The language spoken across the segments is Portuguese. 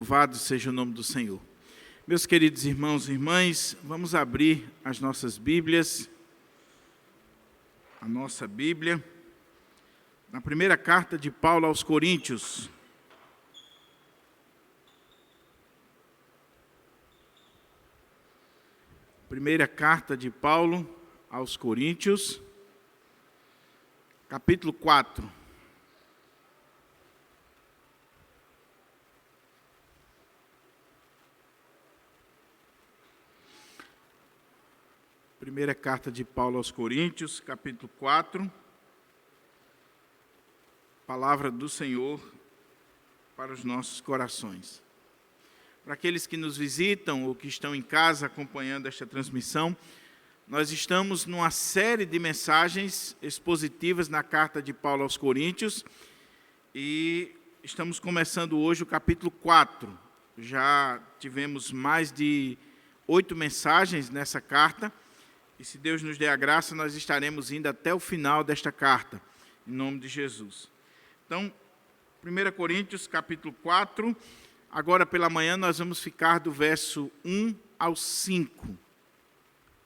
Louvado seja o nome do Senhor. Meus queridos irmãos e irmãs, vamos abrir as nossas Bíblias, a nossa Bíblia, na primeira carta de Paulo aos Coríntios. Primeira carta de Paulo aos Coríntios, capítulo 4. Primeira carta de Paulo aos Coríntios, capítulo 4. Palavra do Senhor para os nossos corações. Para aqueles que nos visitam ou que estão em casa acompanhando esta transmissão, nós estamos numa série de mensagens expositivas na carta de Paulo aos Coríntios e estamos começando hoje o capítulo 4. Já tivemos mais de 8 mensagens nessa carta e, se Deus nos der a graça, nós estaremos indo até o final desta carta, em nome de Jesus. Então, 1 Coríntios capítulo 4, agora pela manhã nós vamos ficar do verso 1 ao 5.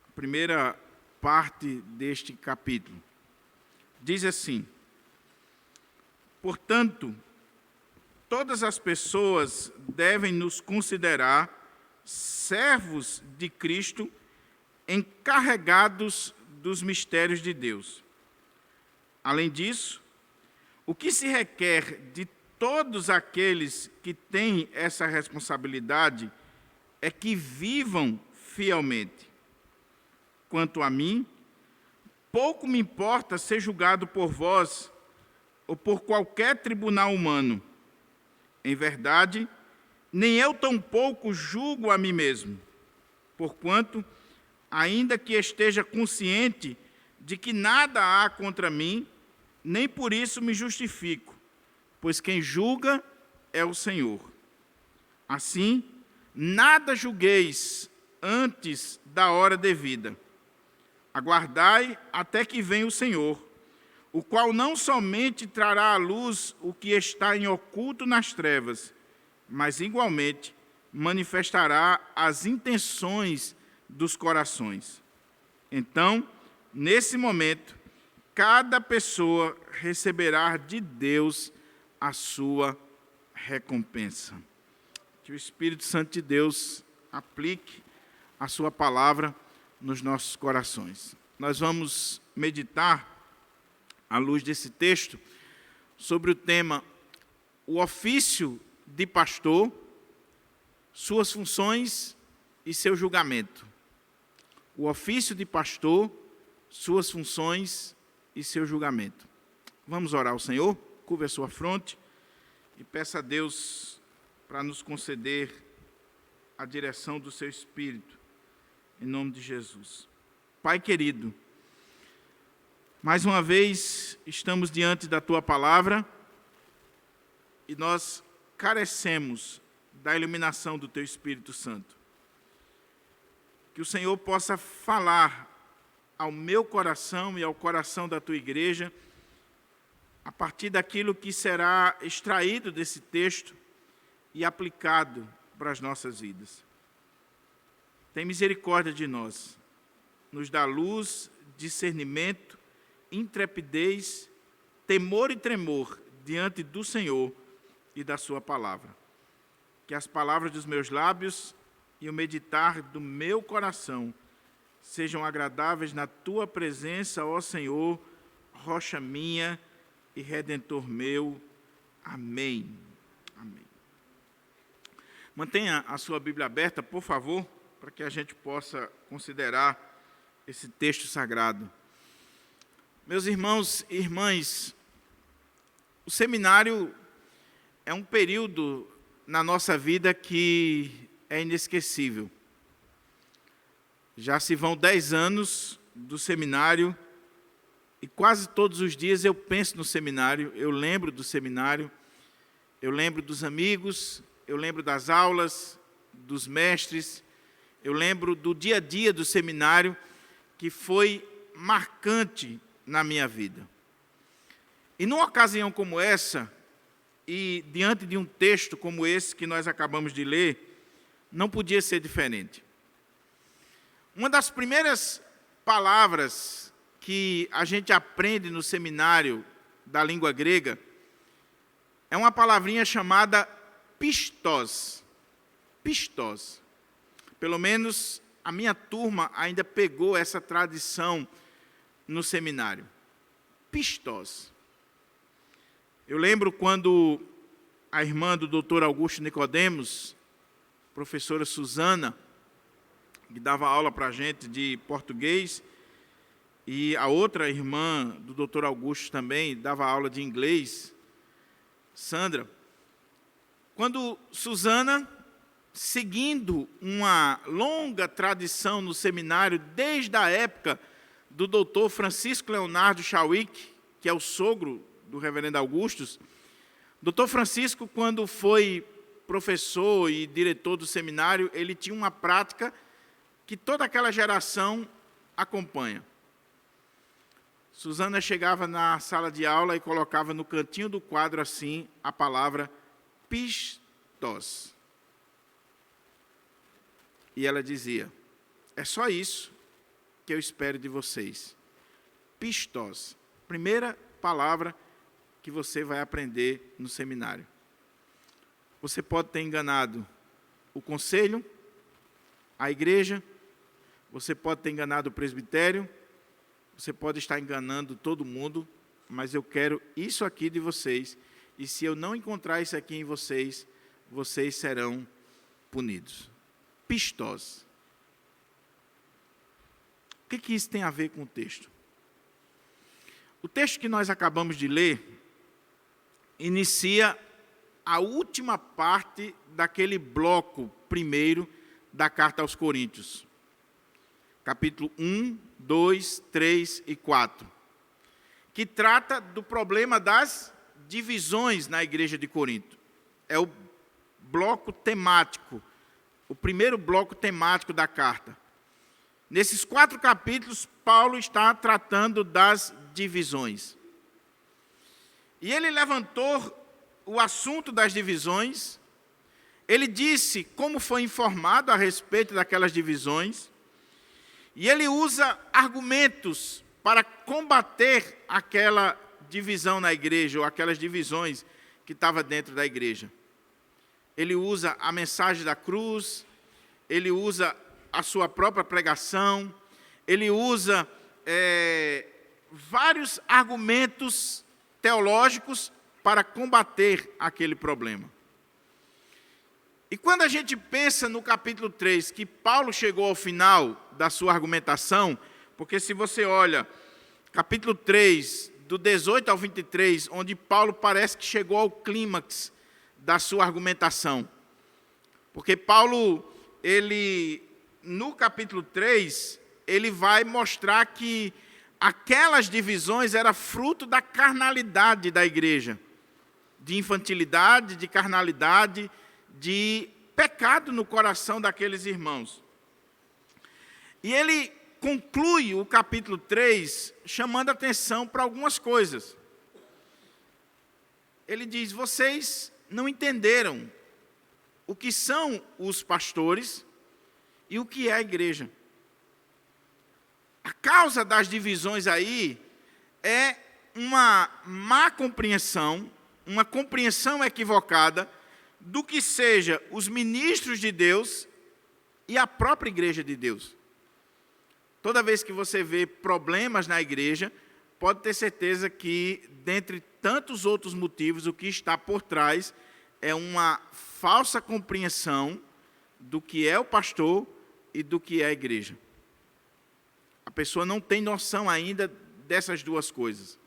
A primeira parte deste capítulo. Diz assim: portanto, todas as pessoas devem nos considerar servos de Cristo, encarregados dos mistérios de Deus. Além disso, o que se requer de todos aqueles que têm essa responsabilidade é que vivam fielmente. Quanto a mim, pouco me importa ser julgado por vós ou por qualquer tribunal humano. Em verdade, nem eu tampouco julgo a mim mesmo, porquanto, ainda que esteja consciente de que nada há contra mim, nem por isso me justifico, pois quem julga é o Senhor. Assim, nada julgueis antes da hora devida. Aguardai até que venha o Senhor, o qual não somente trará à luz o que está em oculto nas trevas, mas igualmente manifestará as intenções dos corações. Então, nesse momento, cada pessoa receberá de Deus a sua recompensa. Que o Espírito Santo de Deus aplique a sua palavra nos nossos corações. Nós vamos meditar, à luz desse texto, sobre o tema o ofício de pastor, suas funções e seu julgamento. O ofício de pastor, suas funções e seu julgamento. Vamos orar ao Senhor, curva a sua fronte e peça a Deus para nos conceder a direção do seu Espírito, em nome de Jesus. Pai querido, mais uma vez estamos diante da Tua Palavra e nós carecemos da iluminação do Teu Espírito Santo. Que o Senhor possa falar ao meu coração e ao coração da Tua igreja, a partir daquilo que será extraído desse texto e aplicado para as nossas vidas. Tem misericórdia de nós, nos dá luz, discernimento, intrepidez, temor e tremor diante do Senhor e da Sua palavra. Que as palavras dos meus lábios e o meditar do meu coração sejam agradáveis na Tua presença, ó Senhor, rocha minha e Redentor meu. Amém. Amém. Mantenha a sua Bíblia aberta, por favor, para que a gente possa considerar esse texto sagrado. Meus irmãos e irmãs, o seminário é um período na nossa vida que é inesquecível. Já se vão 10 anos do seminário e quase todos os dias eu penso no seminário, eu lembro do seminário, eu lembro dos amigos, eu lembro das aulas, dos mestres, eu lembro do dia a dia do seminário, que foi marcante na minha vida. E numa ocasião como essa, e diante de um texto como esse que nós acabamos de ler, não podia ser diferente. Uma das primeiras palavras que a gente aprende no seminário da língua grega é uma palavrinha chamada pistos. Pistos. Pelo menos a minha turma ainda pegou essa tradição no seminário. Pistos. Eu lembro quando a irmã do Dr. Augusto Nicodemos, professora Suzana, que dava aula para a gente de português, e a outra irmã do Dr. Augusto também dava aula de inglês, Sandra. Quando Suzana, seguindo uma longa tradição no seminário, desde a época do Dr. Francisco Leonardo Chauik, que é o sogro do reverendo Augustus, Dr. Francisco, quando foi professor e diretor do seminário, ele tinha uma prática que toda aquela geração acompanha. Suzana chegava na sala de aula e colocava no cantinho do quadro assim a palavra pistos. E ela dizia: é só isso que eu espero de vocês. Pistos. Primeira palavra que você vai aprender no seminário. Você pode ter enganado o conselho, a igreja, você pode ter enganado o presbitério, você pode estar enganando todo mundo, mas eu quero isso aqui de vocês, e se eu não encontrar isso aqui em vocês, vocês serão punidos. Pistos. O que isso tem a ver com o texto? O texto que nós acabamos de ler inicia a última parte daquele bloco primeiro da carta aos Coríntios. Capítulo 1, 2, 3 e 4. Que trata do problema das divisões na igreja de Corinto. É o bloco temático, o primeiro bloco temático da carta. Nesses 4 capítulos, Paulo está tratando das divisões. E ele levantou o assunto das divisões, ele disse como foi informado a respeito daquelas divisões, e ele usa argumentos para combater aquela divisão na igreja, ou aquelas divisões que estavam dentro da igreja. Ele usa a mensagem da cruz, ele usa a sua própria pregação, ele usa vários argumentos teológicos para combater aquele problema. E quando a gente pensa no capítulo 3, que Paulo chegou ao final da sua argumentação, porque se você olha, capítulo 3, do 18 ao 23, onde Paulo parece que chegou ao clímax da sua argumentação. Porque Paulo, no capítulo 3, ele vai mostrar que aquelas divisões eram fruto da carnalidade da igreja, de infantilidade, de carnalidade, de pecado no coração daqueles irmãos. E ele conclui o capítulo 3 chamando atenção para algumas coisas. Ele diz: vocês não entenderam o que são os pastores e o que é a igreja. A causa das divisões aí é uma má compreensão, uma compreensão equivocada do que seja os ministros de Deus e a própria igreja de Deus. Toda vez que você vê problemas na igreja, pode ter certeza que, dentre tantos outros motivos, o que está por trás é uma falsa compreensão do que é o pastor e do que é a igreja. A pessoa não tem noção ainda dessas duas coisas.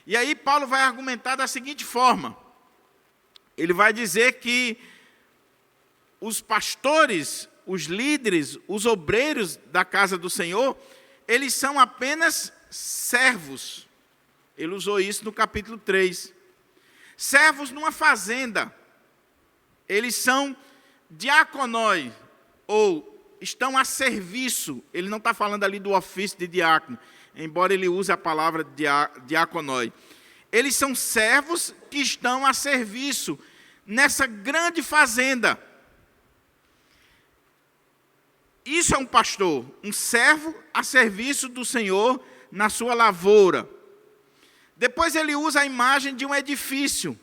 E aí Paulo vai argumentar da seguinte forma. Ele vai dizer que os pastores, os líderes, os obreiros da casa do Senhor, eles são apenas servos. Ele usou isso no capítulo 3. Servos numa fazenda. Eles são diaconoi, ou estão a serviço. Ele não está falando ali do ofício de diácono, embora ele use a palavra diaconoi. Eles são servos que estão a serviço nessa grande fazenda. Isso é um pastor, um servo a serviço do Senhor na sua lavoura. Depois ele usa a imagem de um edifício.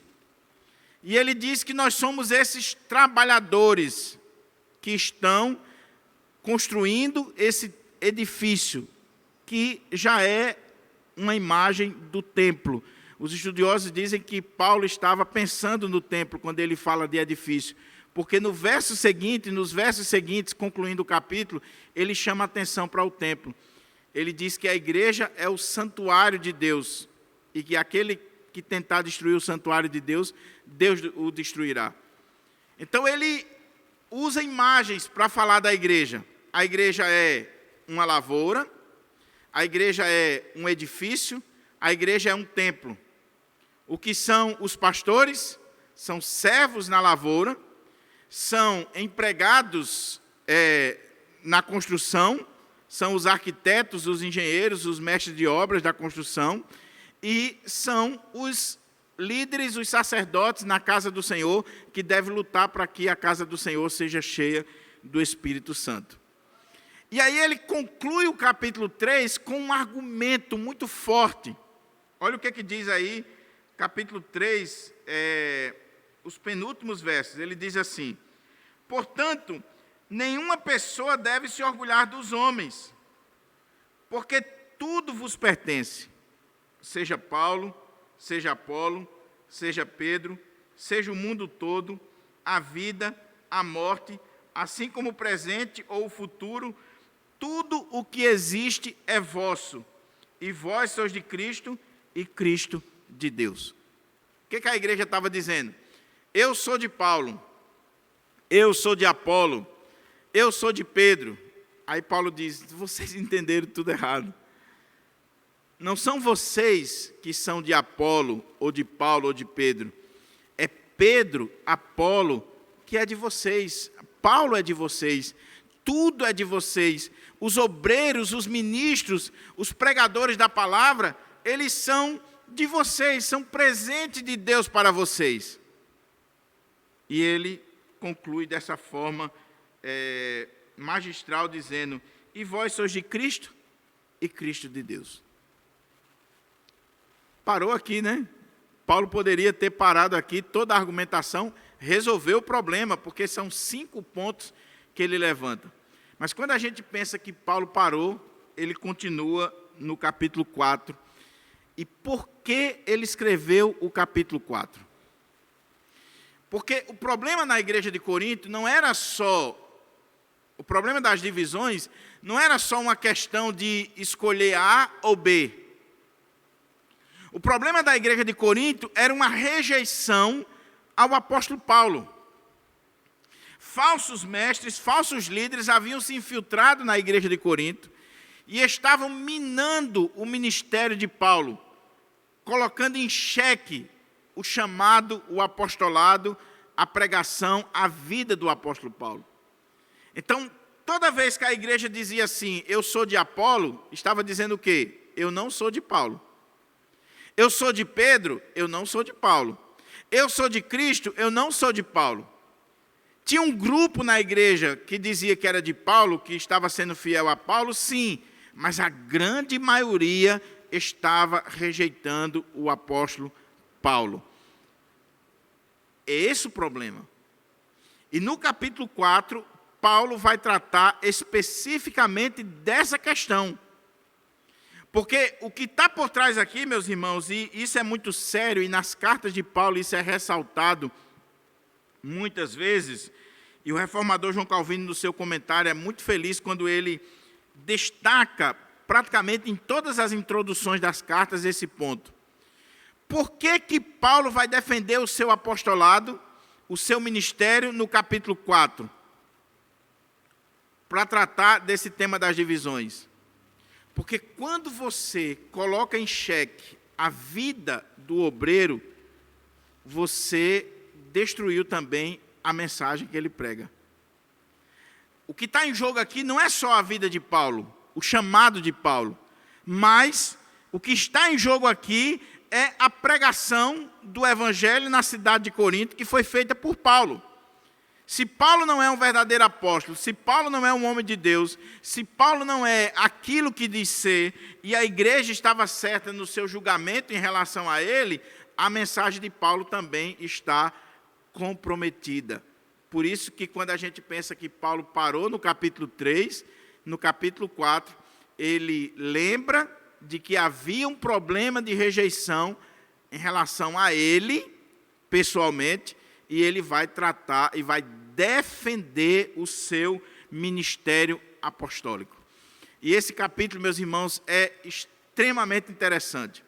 E ele diz que nós somos esses trabalhadores que estão construindo esse edifício, que já é uma imagem do templo. Os estudiosos dizem que Paulo estava pensando no templo quando ele fala de edifício, porque nos versos seguintes, concluindo o capítulo, ele chama a atenção para o templo. Ele diz que a igreja é o santuário de Deus, e que aquele que tentar destruir o santuário de Deus, Deus o destruirá. Então ele usa imagens para falar da igreja. A igreja é uma lavoura, a igreja é um edifício, a igreja é um templo. O que são os pastores? São servos na lavoura, são empregados na construção, são os arquitetos, os engenheiros, os mestres de obras da construção, e são os líderes, os sacerdotes na casa do Senhor, que devem lutar para que a casa do Senhor seja cheia do Espírito Santo. E aí ele conclui o capítulo 3 com um argumento muito forte. Olha o que diz aí, capítulo 3, os penúltimos versos. Ele diz assim: portanto, nenhuma pessoa deve se orgulhar dos homens, porque tudo vos pertence, seja Paulo, seja Apolo, seja Pedro, seja o mundo todo, a vida, a morte, assim como o presente ou o futuro, tudo o que existe é vosso, e vós sois de Cristo, e Cristo de Deus. O que a igreja estava dizendo? Eu sou de Paulo, eu sou de Apolo, eu sou de Pedro. Aí Paulo diz: vocês entenderam tudo errado. Não são vocês que são de Apolo, ou de Paulo, ou de Pedro. É Pedro, Apolo, que é de vocês. Paulo é de vocês. Tudo é de vocês. Os obreiros, os ministros, os pregadores da palavra, eles são de vocês, são presente de Deus para vocês. E ele conclui dessa forma magistral, dizendo: e vós sois de Cristo, e Cristo de Deus. Parou aqui, né? Paulo poderia ter parado aqui, toda a argumentação, resolveu o problema, porque são 5 pontos que ele levanta. Mas quando a gente pensa que Paulo parou, ele continua no capítulo 4. E por que ele escreveu o capítulo 4? Porque o problema na igreja de Corinto não era só, o problema das divisões não era só uma questão de escolher A ou B. O problema da igreja de Corinto era uma rejeição ao apóstolo Paulo. Falsos mestres, falsos líderes haviam se infiltrado na igreja de Corinto e estavam minando o ministério de Paulo, colocando em xeque o chamado, o apostolado, a pregação, a vida do apóstolo Paulo. Então, toda vez que a igreja dizia assim: eu sou de Apolo, estava dizendo o quê? Eu não sou de Paulo. Eu sou de Pedro, eu não sou de Paulo. Eu sou de Cristo, eu não sou de Paulo. Tinha um grupo na igreja que dizia que era de Paulo, que estava sendo fiel a Paulo, sim, mas a grande maioria estava rejeitando o apóstolo Paulo. É esse o problema. E no capítulo 4, Paulo vai tratar especificamente dessa questão. Porque o que está por trás aqui, meus irmãos, e isso é muito sério, e nas cartas de Paulo isso é ressaltado muitas vezes, e o reformador João Calvino, no seu comentário, é muito feliz quando ele destaca, praticamente em todas as introduções das cartas, esse ponto. Por que Paulo vai defender o seu apostolado, o seu ministério, no capítulo 4? Para tratar desse tema das divisões. Porque quando você coloca em xeque a vida do obreiro, você destruiu também a mensagem que ele prega. O que está em jogo aqui não é só a vida de Paulo, o chamado de Paulo, mas o que está em jogo aqui é a pregação do evangelho na cidade de Corinto, que foi feita por Paulo. Se Paulo não é um verdadeiro apóstolo, se Paulo não é um homem de Deus, se Paulo não é aquilo que diz ser, e a igreja estava certa no seu julgamento em relação a ele, a mensagem de Paulo também está comprometida. Por isso que quando a gente pensa que Paulo parou no capítulo 3, no capítulo 4, ele lembra de que havia um problema de rejeição em relação a ele, pessoalmente, e ele vai tratar e vai defender o seu ministério apostólico. E esse capítulo, meus irmãos, é extremamente interessante.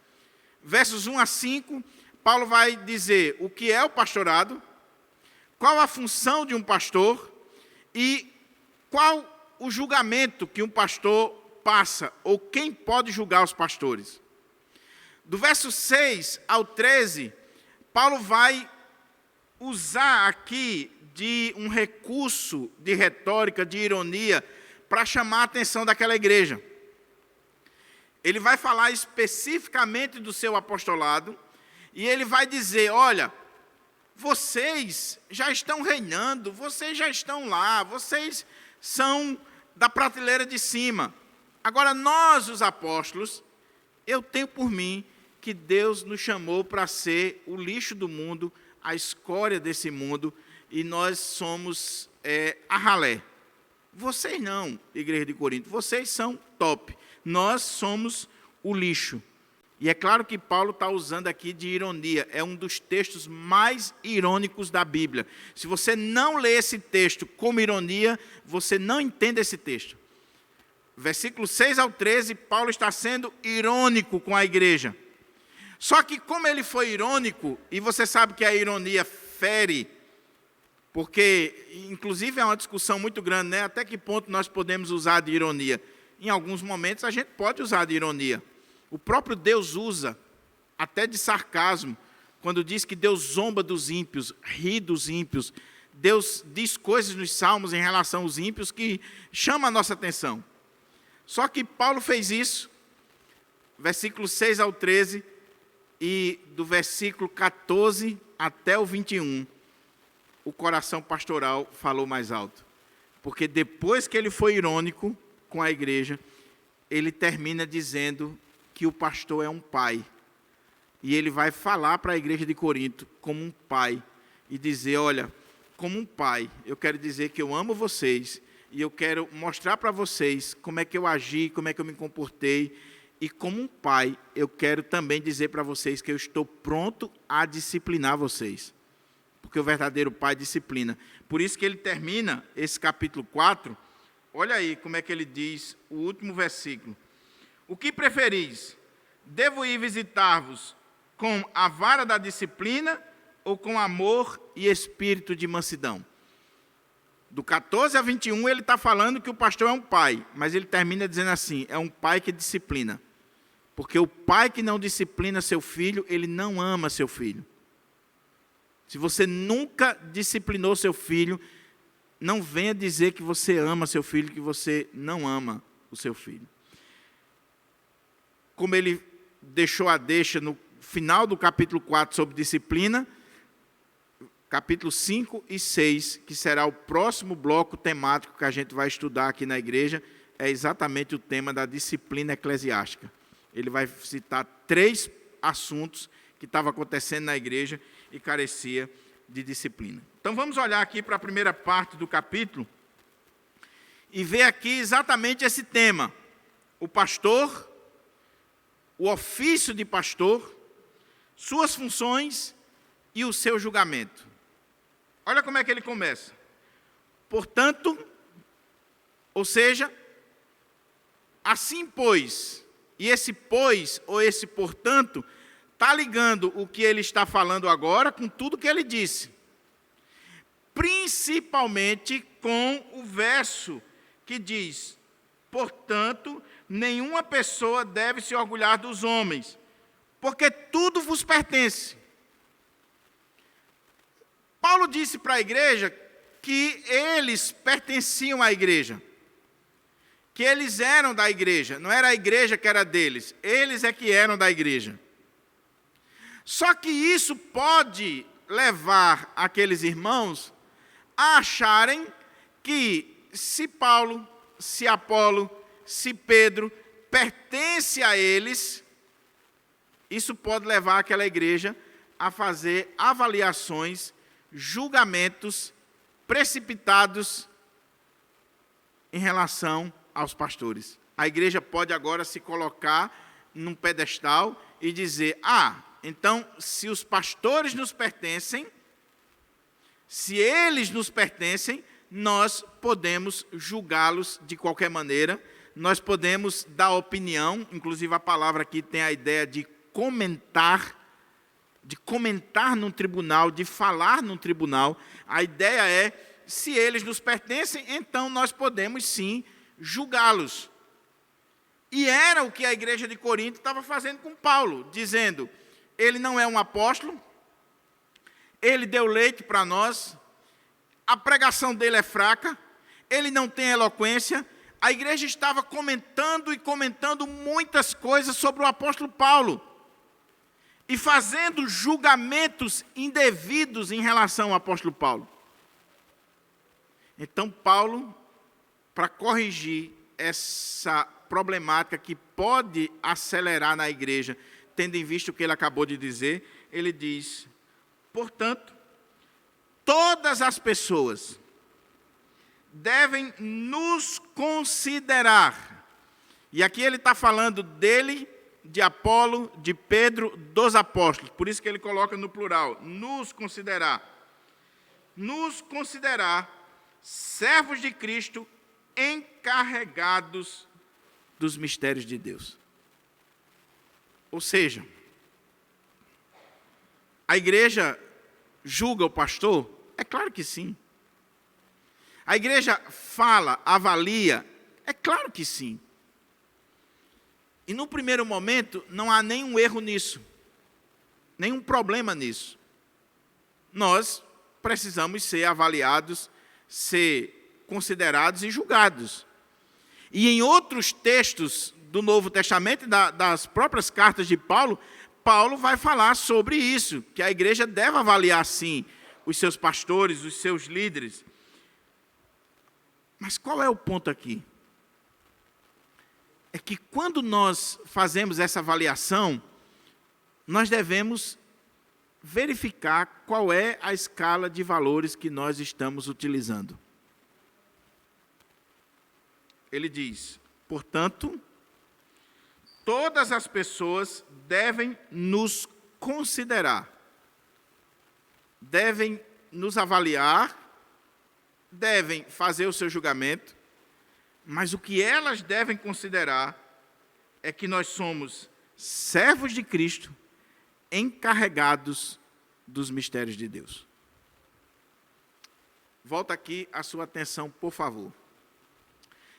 Versos 1 a 5, Paulo vai dizer o que é o pastorado, qual a função de um pastor e qual o julgamento que um pastor passa, ou quem pode julgar os pastores. Do verso 6 ao 13, Paulo vai usar aqui de um recurso de retórica, de ironia, para chamar a atenção daquela igreja. Ele vai falar especificamente do seu apostolado, e ele vai dizer, olha, vocês já estão reinando, vocês já estão lá, vocês são da prateleira de cima. Agora, nós, os apóstolos, eu tenho por mim que Deus nos chamou para ser o lixo do mundo, a escória desse mundo, e nós somos a ralé. Vocês não, igreja de Corinto, vocês são top. Nós somos o lixo. E é claro que Paulo está usando aqui de ironia. É um dos textos mais irônicos da Bíblia. Se você não lê esse texto como ironia, você não entende esse texto. Versículo 6 ao 13, Paulo está sendo irônico com a igreja. Só que como ele foi irônico, e você sabe que a ironia fere, porque inclusive é uma discussão muito grande, né? Até que ponto nós podemos usar de ironia? Em alguns momentos a gente pode usar de ironia. O próprio Deus usa até de sarcasmo, quando diz que Deus zomba dos ímpios, ri dos ímpios. Deus diz coisas nos salmos em relação aos ímpios que chamam a nossa atenção. Só que Paulo fez isso, versículo 6 ao 13, e do versículo 14 até o 21, o coração pastoral falou mais alto. Porque depois que ele foi irônico com a igreja, ele termina dizendo que o pastor é um pai. E ele vai falar para a igreja de Corinto como um pai. E dizer, olha, como um pai, eu quero dizer que eu amo vocês. E eu quero mostrar para vocês como é que eu agi, como é que eu me comportei. E como um pai, eu quero também dizer para vocês que eu estou pronto a disciplinar vocês. Porque o verdadeiro pai disciplina. Por isso que ele termina esse capítulo 4. Olha aí como é que ele diz o último versículo. O que preferis? Devo ir visitar-vos com a vara da disciplina ou com amor e espírito de mansidão? Do 14 a 21, ele está falando que o pastor é um pai, mas ele termina dizendo assim, é um pai que disciplina. Porque o pai que não disciplina seu filho, ele não ama seu filho. Se você nunca disciplinou seu filho, não venha dizer que você ama seu filho, que você não ama o seu filho. Como ele deixou a deixa no final do capítulo 4 sobre disciplina, capítulo 5 e 6, que será o próximo bloco temático que a gente vai estudar aqui na igreja, é exatamente o tema da disciplina eclesiástica. Ele vai citar 3 assuntos que estavam acontecendo na igreja e carecia de disciplina. Então vamos olhar aqui para a primeira parte do capítulo e ver aqui exatamente esse tema. O pastor, o ofício de pastor, suas funções e o seu julgamento. Olha como é que ele começa. Portanto, ou seja, assim pois, e esse pois ou esse portanto, está ligando o que ele está falando agora com tudo que ele disse. Principalmente com o verso que diz, portanto, nenhuma pessoa deve se orgulhar dos homens, porque tudo vos pertence. Paulo disse para a igreja que eles pertenciam à igreja, que eles eram da igreja, não era a igreja que era deles, eles é que eram da igreja. Só que isso pode levar aqueles irmãos a acharem que se Paulo, se Apolo, se Pedro pertence a eles, isso pode levar aquela igreja a fazer avaliações, julgamentos precipitados em relação aos pastores. A igreja pode agora se colocar num pedestal e dizer: então, se os pastores nos pertencem, se eles nos pertencem, nós podemos julgá-los de qualquer maneira, nós podemos dar opinião, inclusive a palavra aqui tem a ideia de comentar num tribunal, de falar num tribunal. A ideia é, se eles nos pertencem, então nós podemos sim julgá-los. E era o que a igreja de Corinto estava fazendo com Paulo, dizendo: ele não é um apóstolo, ele deu leite para nós, a pregação dele é fraca, ele não tem eloquência. A igreja estava comentando e comentando muitas coisas sobre o apóstolo Paulo, e fazendo julgamentos indevidos em relação ao apóstolo Paulo. Então, Paulo, para corrigir essa problemática que pode acelerar na igreja, tendo em vista o que ele acabou de dizer, ele diz: portanto, todas as pessoas devem nos considerar. E aqui ele está falando dele, de Apolo, de Pedro, dos apóstolos. Por isso que ele coloca no plural, nos considerar. Nos considerar servos de Cristo, encarregados dos mistérios de Deus. Ou seja, a igreja julga o pastor? É claro que sim. A igreja fala, avalia? É claro que sim. E no primeiro momento, não há nenhum erro nisso, nenhum problema nisso. Nós precisamos ser avaliados, ser considerados e julgados. E em outros textos do Novo Testamento, das próprias cartas de Paulo, Paulo vai falar sobre isso, que a igreja deve avaliar, sim, os seus pastores, os seus líderes. Mas qual é o ponto aqui? É que quando nós fazemos essa avaliação, nós devemos verificar qual é a escala de valores que nós estamos utilizando. Ele diz: portanto, todas as pessoas devem nos considerar, devem nos avaliar, devem fazer o seu julgamento, mas o que elas devem considerar é que nós somos servos de Cristo, encarregados dos mistérios de Deus. Volta aqui a sua atenção, por favor.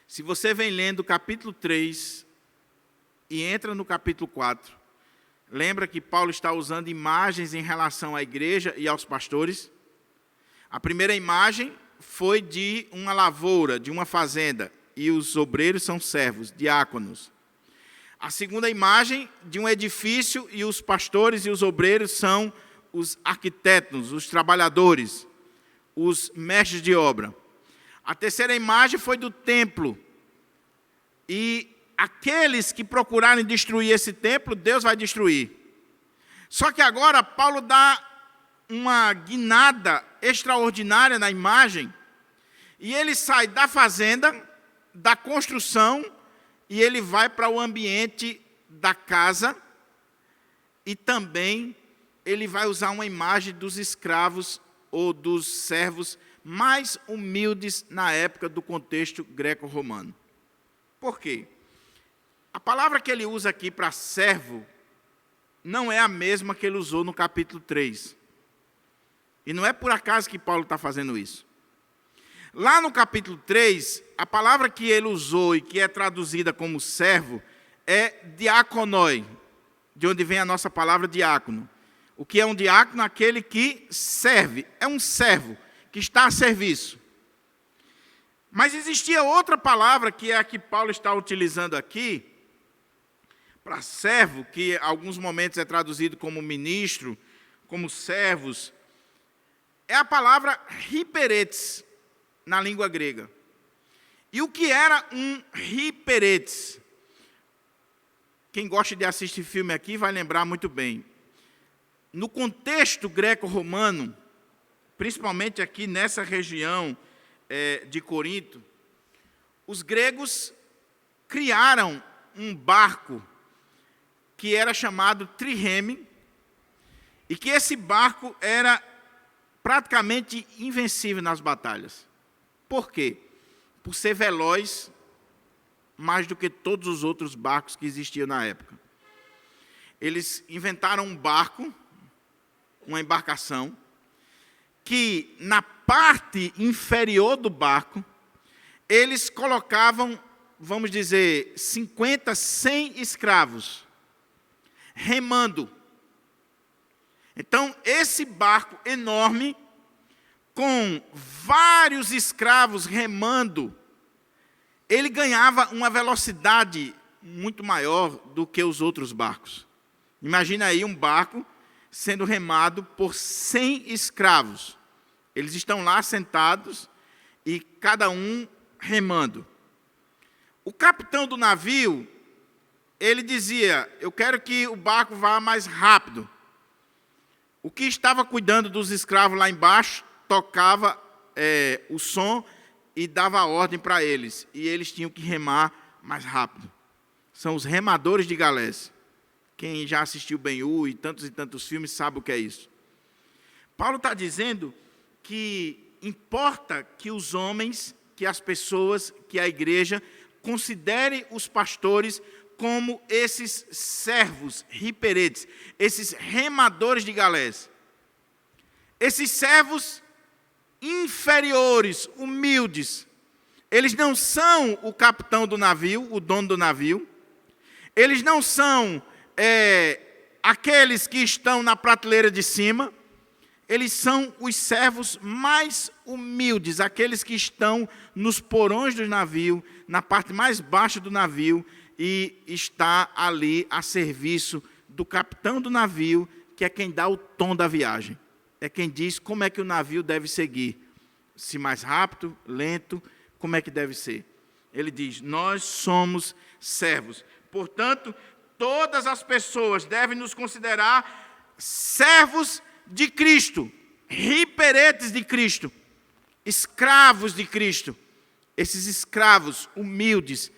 Se você vem lendo o capítulo 3 e entra no capítulo 4, lembra que Paulo está usando imagens em relação à igreja e aos pastores? A primeira imagem foi de uma lavoura, de uma fazenda, e os obreiros são servos, diáconos. A segunda imagem de um edifício, e os pastores e os obreiros são os arquitetos, os trabalhadores, os mestres de obra. A terceira imagem foi do templo. E aqueles que procurarem destruir esse templo, Deus vai destruir. Só que agora Paulo dá uma guinada extraordinária na imagem, e ele sai da fazenda, da construção, e ele vai para o ambiente da casa, e também ele vai usar uma imagem dos escravos ou dos servos mais humildes na época do contexto greco-romano. Por quê? A palavra que ele usa aqui para servo não é a mesma que ele usou no capítulo 3. E não é por acaso que Paulo está fazendo isso. Lá no capítulo 3, a palavra que ele usou e que é traduzida como servo é diakonoi, de onde vem a nossa palavra diácono. O que é um diácono? Aquele que serve, é um servo que está a serviço. Mas existia outra palavra, que é a que Paulo está utilizando aqui, para servo, que em alguns momentos é traduzido como ministro, como servos, é a palavra hiperetes na língua grega. E o que era um hiperetes? Quem gosta de assistir filme aqui vai lembrar muito bem. No contexto greco-romano, principalmente aqui nessa região de Corinto, os gregos criaram um barco que era chamado trireme, e que esse barco era praticamente invencível nas batalhas. Por quê? Por ser veloz mais do que todos os outros barcos que existiam na época. Eles inventaram um barco, uma embarcação, que na parte inferior do barco, eles colocavam, vamos dizer, 50, 100 escravos, remando. Então, esse barco enorme, com vários escravos remando, ele ganhava uma velocidade muito maior do que os outros barcos. Imagina aí um barco sendo remado por 100 escravos. Eles estão lá sentados e cada um remando. O capitão do navio, ele dizia: eu quero que o barco vá mais rápido. O que estava cuidando dos escravos lá embaixo tocava o som e dava a ordem para eles. E eles tinham que remar mais rápido. São os remadores de galés. Quem já assistiu Ben-Hur e tantos filmes sabe o que é isso. Paulo está dizendo que importa que os homens, que as pessoas, que a igreja considere os pastores como esses servos hiperetes, esses remadores de galés. Esses servos inferiores, humildes. Eles não são o capitão do navio, o dono do navio. Eles não são aqueles que estão na prateleira de cima. Eles são os servos mais humildes, aqueles que estão nos porões do navio, na parte mais baixa do navio, e está ali a serviço do capitão do navio, que é quem dá o tom da viagem. É quem diz como é que o navio deve seguir. Se mais rápido, lento, como é que deve ser. Ele diz: nós somos servos. Portanto, todas as pessoas devem nos considerar servos de Cristo, hiperetes de Cristo, escravos de Cristo. Esses escravos humildes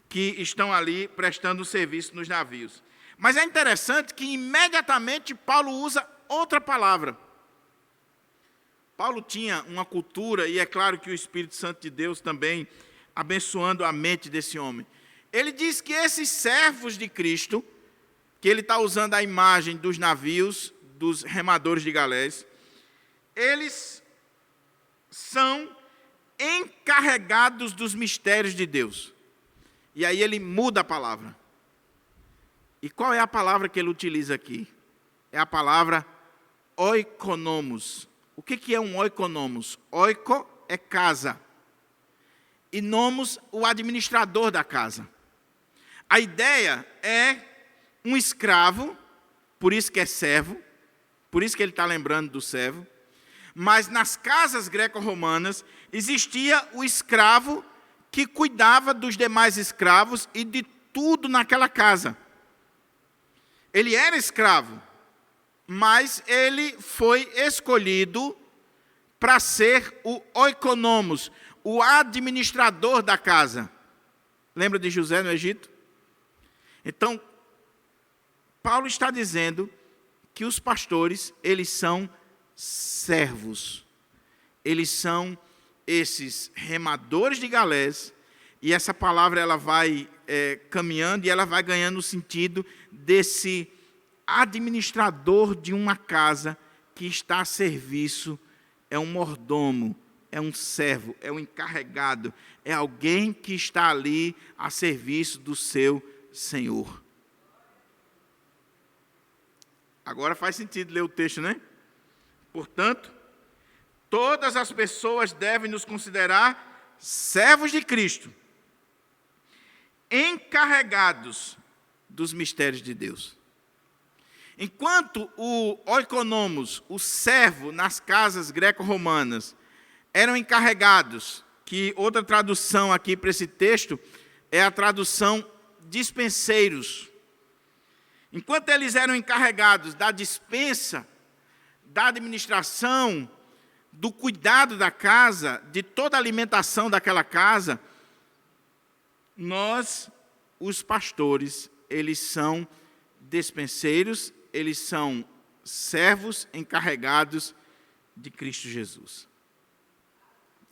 que estão ali prestando serviço nos navios. Mas é interessante que imediatamente Paulo usa outra palavra. Paulo tinha uma cultura, e é claro que o Espírito Santo de Deus também abençoando a mente desse homem. Ele diz que esses servos de Cristo, que ele está usando a imagem dos navios, dos remadores de galés, eles são encarregados dos mistérios de Deus. E aí ele muda a palavra. E qual é a palavra que ele utiliza aqui? É a palavra oikonomos. O que é um oikonomos? Oiko é casa. E nomos, o administrador da casa. A ideia é um escravo, por isso que é servo, por isso que ele está lembrando do servo. Mas nas casas greco-romanas existia o escravo que cuidava dos demais escravos e de tudo naquela casa. Ele era escravo, mas ele foi escolhido para ser o oikonomos, o administrador da casa. Lembra de José no Egito? Então, Paulo está dizendo que os pastores, eles são servos. Eles são esses remadores de galés, e essa palavra ela vai caminhando e ela vai ganhando o sentido desse administrador de uma casa que está a serviço, é um mordomo, é um servo, é um encarregado, é alguém que está ali a serviço do seu Senhor. Agora faz sentido ler o texto, né? Portanto, todas as pessoas devem nos considerar servos de Cristo, encarregados dos mistérios de Deus. Enquanto o oikonomos, o servo nas casas greco-romanas, eram encarregados, que outra tradução aqui para esse texto é a tradução dispenseiros. Enquanto eles eram encarregados da dispensa, da administração, do cuidado da casa, de toda a alimentação daquela casa, nós, os pastores, eles são dispenseiros, eles são servos encarregados de Cristo Jesus.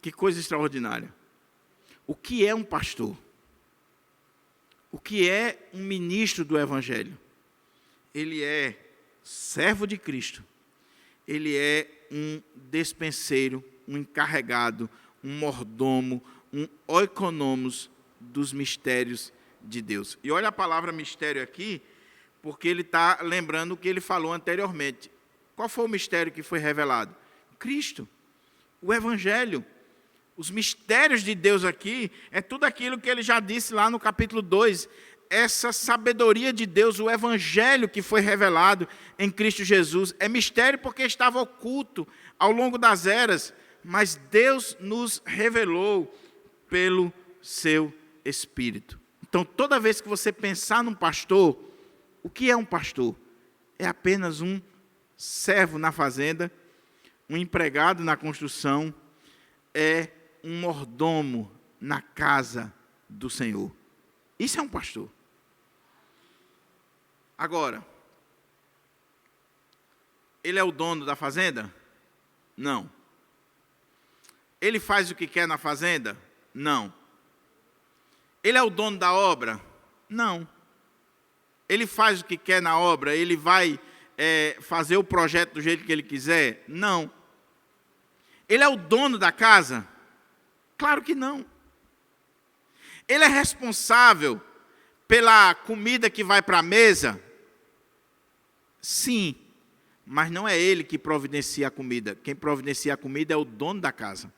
Que coisa extraordinária. O que é um pastor? O que é um ministro do Evangelho? Ele é servo de Cristo. Ele é um despenseiro, um encarregado, um mordomo, um oikonomos dos mistérios de Deus. E olha a palavra mistério aqui, porque ele está lembrando o que ele falou anteriormente. Qual foi o mistério que foi revelado? Cristo, o Evangelho. Os mistérios de Deus aqui é tudo aquilo que ele já disse lá no capítulo 2. Essa sabedoria de Deus, o Evangelho que foi revelado em Cristo Jesus. É mistério porque estava oculto ao longo das eras, mas Deus nos revelou pelo seu Espírito. Então, toda vez que você pensar num pastor, o que é um pastor? É apenas um servo na fazenda, um empregado na construção, é um mordomo na casa do Senhor. Isso é um pastor. Agora, ele é o dono da fazenda? Não. Ele faz o que quer na fazenda? Não. Ele é o dono da obra? Não. Ele faz o que quer na obra? Ele vai fazer o projeto do jeito que ele quiser? Não. Ele é o dono da casa? Claro que não. Ele é responsável pela comida que vai para a mesa? Sim, mas não é ele que providencia a comida. Quem providencia a comida é o dono da casa.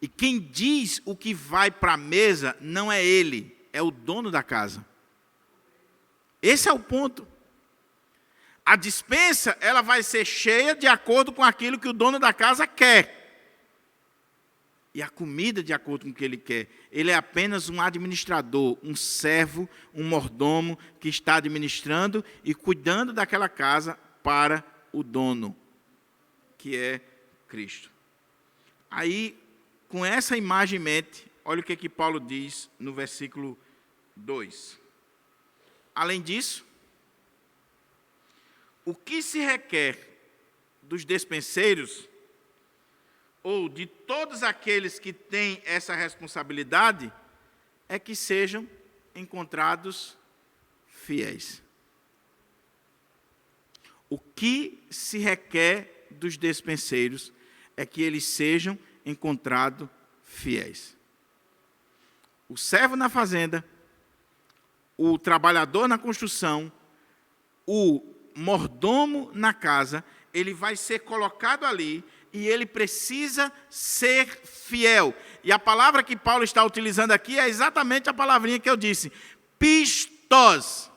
E quem diz o que vai para a mesa não é ele, é o dono da casa. Esse é o ponto. A despensa, ela vai ser cheia de acordo com aquilo que o dono da casa quer. E a comida de acordo com o que ele quer. Ele é apenas um administrador, um servo, um mordomo que está administrando e cuidando daquela casa para o dono, que é Cristo. Aí, com essa imagem em mente, olha o que Paulo diz no versículo 2. Além disso, o que se requer dos despenseiros, ou de todos aqueles que têm essa responsabilidade, é que sejam encontrados fiéis. O que se requer dos despenseiros é que eles sejam encontrados fiéis. O servo na fazenda, o trabalhador na construção, o mordomo na casa, ele vai ser colocado ali e ele precisa ser fiel. E a palavra que Paulo está utilizando aqui é exatamente a palavrinha que eu disse, pistos.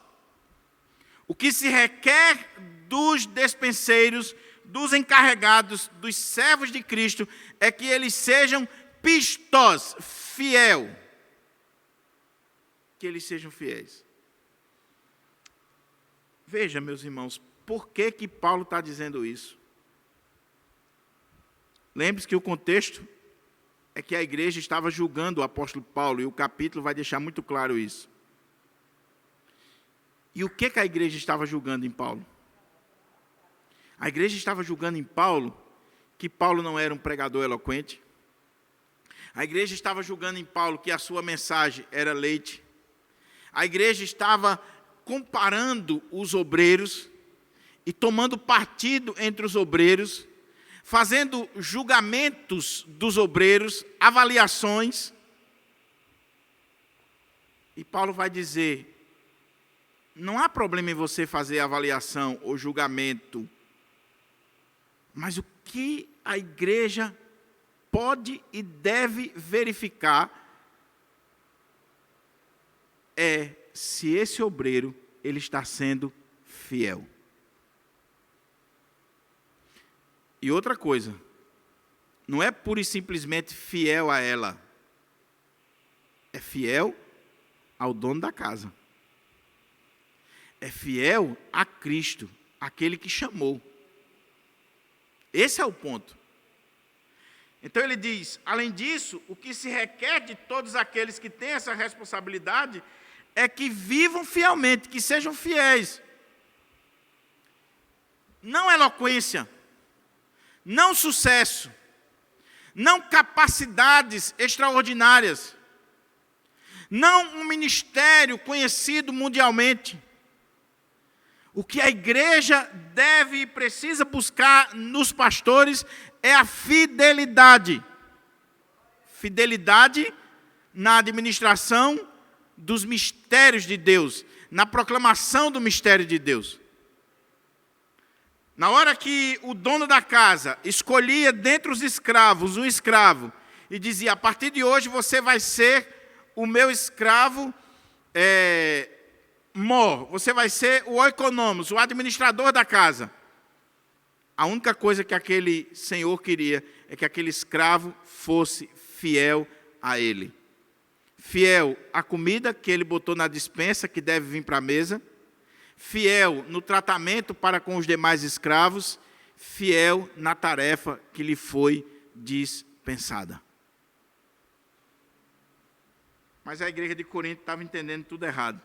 O que se requer dos despenseiros, dos encarregados, dos servos de Cristo, é que eles sejam pistos, fiel. Que eles sejam fiéis. Veja, meus irmãos, por que Paulo está dizendo isso? Lembre-se que o contexto é que a igreja estava julgando o apóstolo Paulo, e o capítulo vai deixar muito claro isso. E o que a igreja estava julgando em Paulo? A igreja estava julgando em Paulo que Paulo não era um pregador eloquente. A igreja estava julgando em Paulo que a sua mensagem era leite. A igreja estava comparando os obreiros e tomando partido entre os obreiros, fazendo julgamentos dos obreiros, avaliações. E Paulo vai dizer, não há problema em você fazer avaliação ou julgamento, mas o que a igreja pode e deve verificar é se esse obreiro ele está sendo fiel. E outra coisa, não é pura e simplesmente fiel a ela, é fiel ao dono da casa. É fiel a Cristo, aquele que chamou. Esse é o ponto. Então ele diz, além disso, o que se requer de todos aqueles que têm essa responsabilidade é que vivam fielmente, que sejam fiéis. Não eloquência, não sucesso, não capacidades extraordinárias, não um ministério conhecido mundialmente. O que a igreja deve e precisa buscar nos pastores é a fidelidade. Fidelidade na administração dos mistérios de Deus, na proclamação do mistério de Deus. Na hora que o dono da casa escolhia dentre os escravos um escravo e dizia, a partir de hoje você vai ser o meu escravo mor, você vai ser o oikonomos, o administrador da casa. A única coisa que aquele senhor queria é que aquele escravo fosse fiel a ele. Fiel à comida que ele botou na despensa, que deve vir para a mesa. Fiel no tratamento para com os demais escravos. Fiel na tarefa que lhe foi dispensada. Mas a igreja de Corinto estava entendendo tudo errado.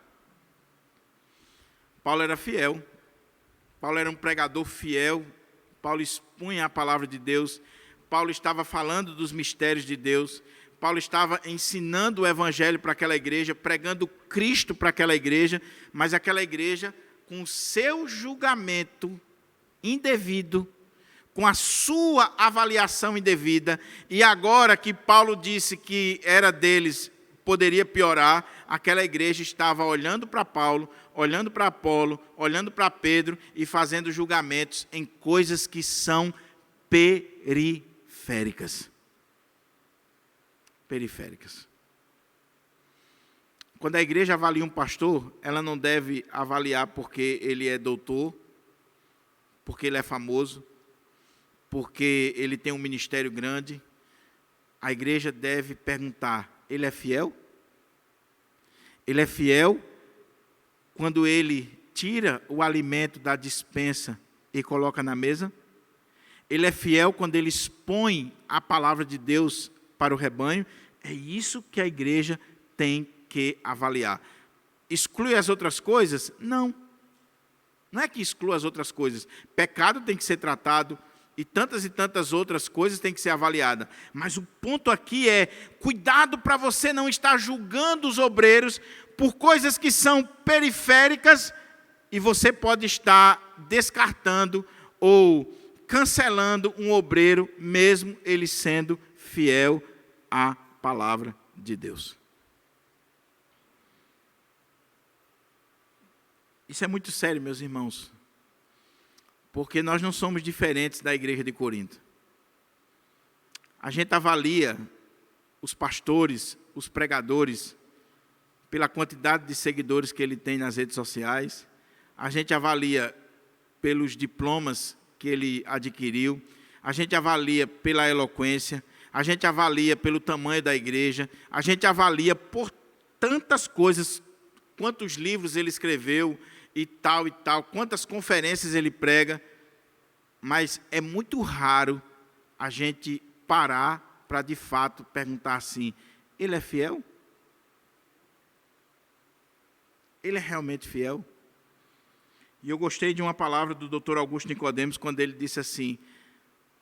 Paulo era fiel. Paulo era um pregador fiel. Paulo expunha a palavra de Deus. Paulo estava falando dos mistérios de Deus. Paulo estava ensinando o evangelho para aquela igreja, pregando Cristo para aquela igreja, mas aquela igreja, com o seu julgamento indevido, com a sua avaliação indevida, e agora que Paulo disse que era deles, poderia piorar, aquela igreja estava olhando para Paulo, olhando para Apolo, olhando para Pedro e fazendo julgamentos em coisas que são periféricas. Quando a igreja avalia um pastor, ela não deve avaliar porque ele é doutor, porque ele é famoso, porque ele tem um ministério grande. A igreja deve perguntar, ele é fiel? Ele é fiel quando ele tira o alimento da despensa e coloca na mesa? Ele é fiel quando ele expõe a palavra de Deus para o rebanho? É isso que a igreja tem que avaliar. Exclui as outras coisas? Não. Não é que exclua as outras coisas. Pecado tem que ser tratado e tantas outras coisas têm que ser avaliadas. Mas o ponto aqui é, cuidado para você não estar julgando os obreiros por coisas que são periféricas e você pode estar descartando ou cancelando um obreiro, mesmo ele sendo fiel à palavra de Deus. Isso é muito sério, meus irmãos, porque nós não somos diferentes da igreja de Corinto. A gente avalia os pastores, os pregadores, pela quantidade de seguidores que ele tem nas redes sociais. A gente avalia pelos diplomas que ele adquiriu. A gente avalia pela eloquência. A gente avalia pelo tamanho da igreja. A gente avalia por tantas coisas, quantos livros ele escreveu e tal, quantas conferências ele prega. Mas é muito raro a gente parar para, de fato, perguntar assim, ele é fiel? Ele é realmente fiel? E eu gostei de uma palavra do Dr. Augusto Nicodemos, quando ele disse assim,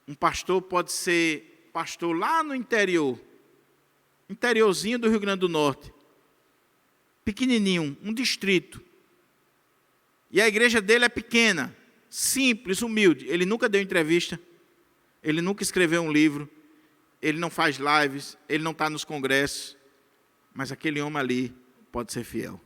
um pastor pode ser pastor lá no interior, interiorzinho do Rio Grande do Norte, pequenininho, um distrito, e a igreja dele é pequena, simples, humilde, ele nunca deu entrevista, ele nunca escreveu um livro, ele não faz lives, ele não está nos congressos, mas aquele homem ali pode ser fiel.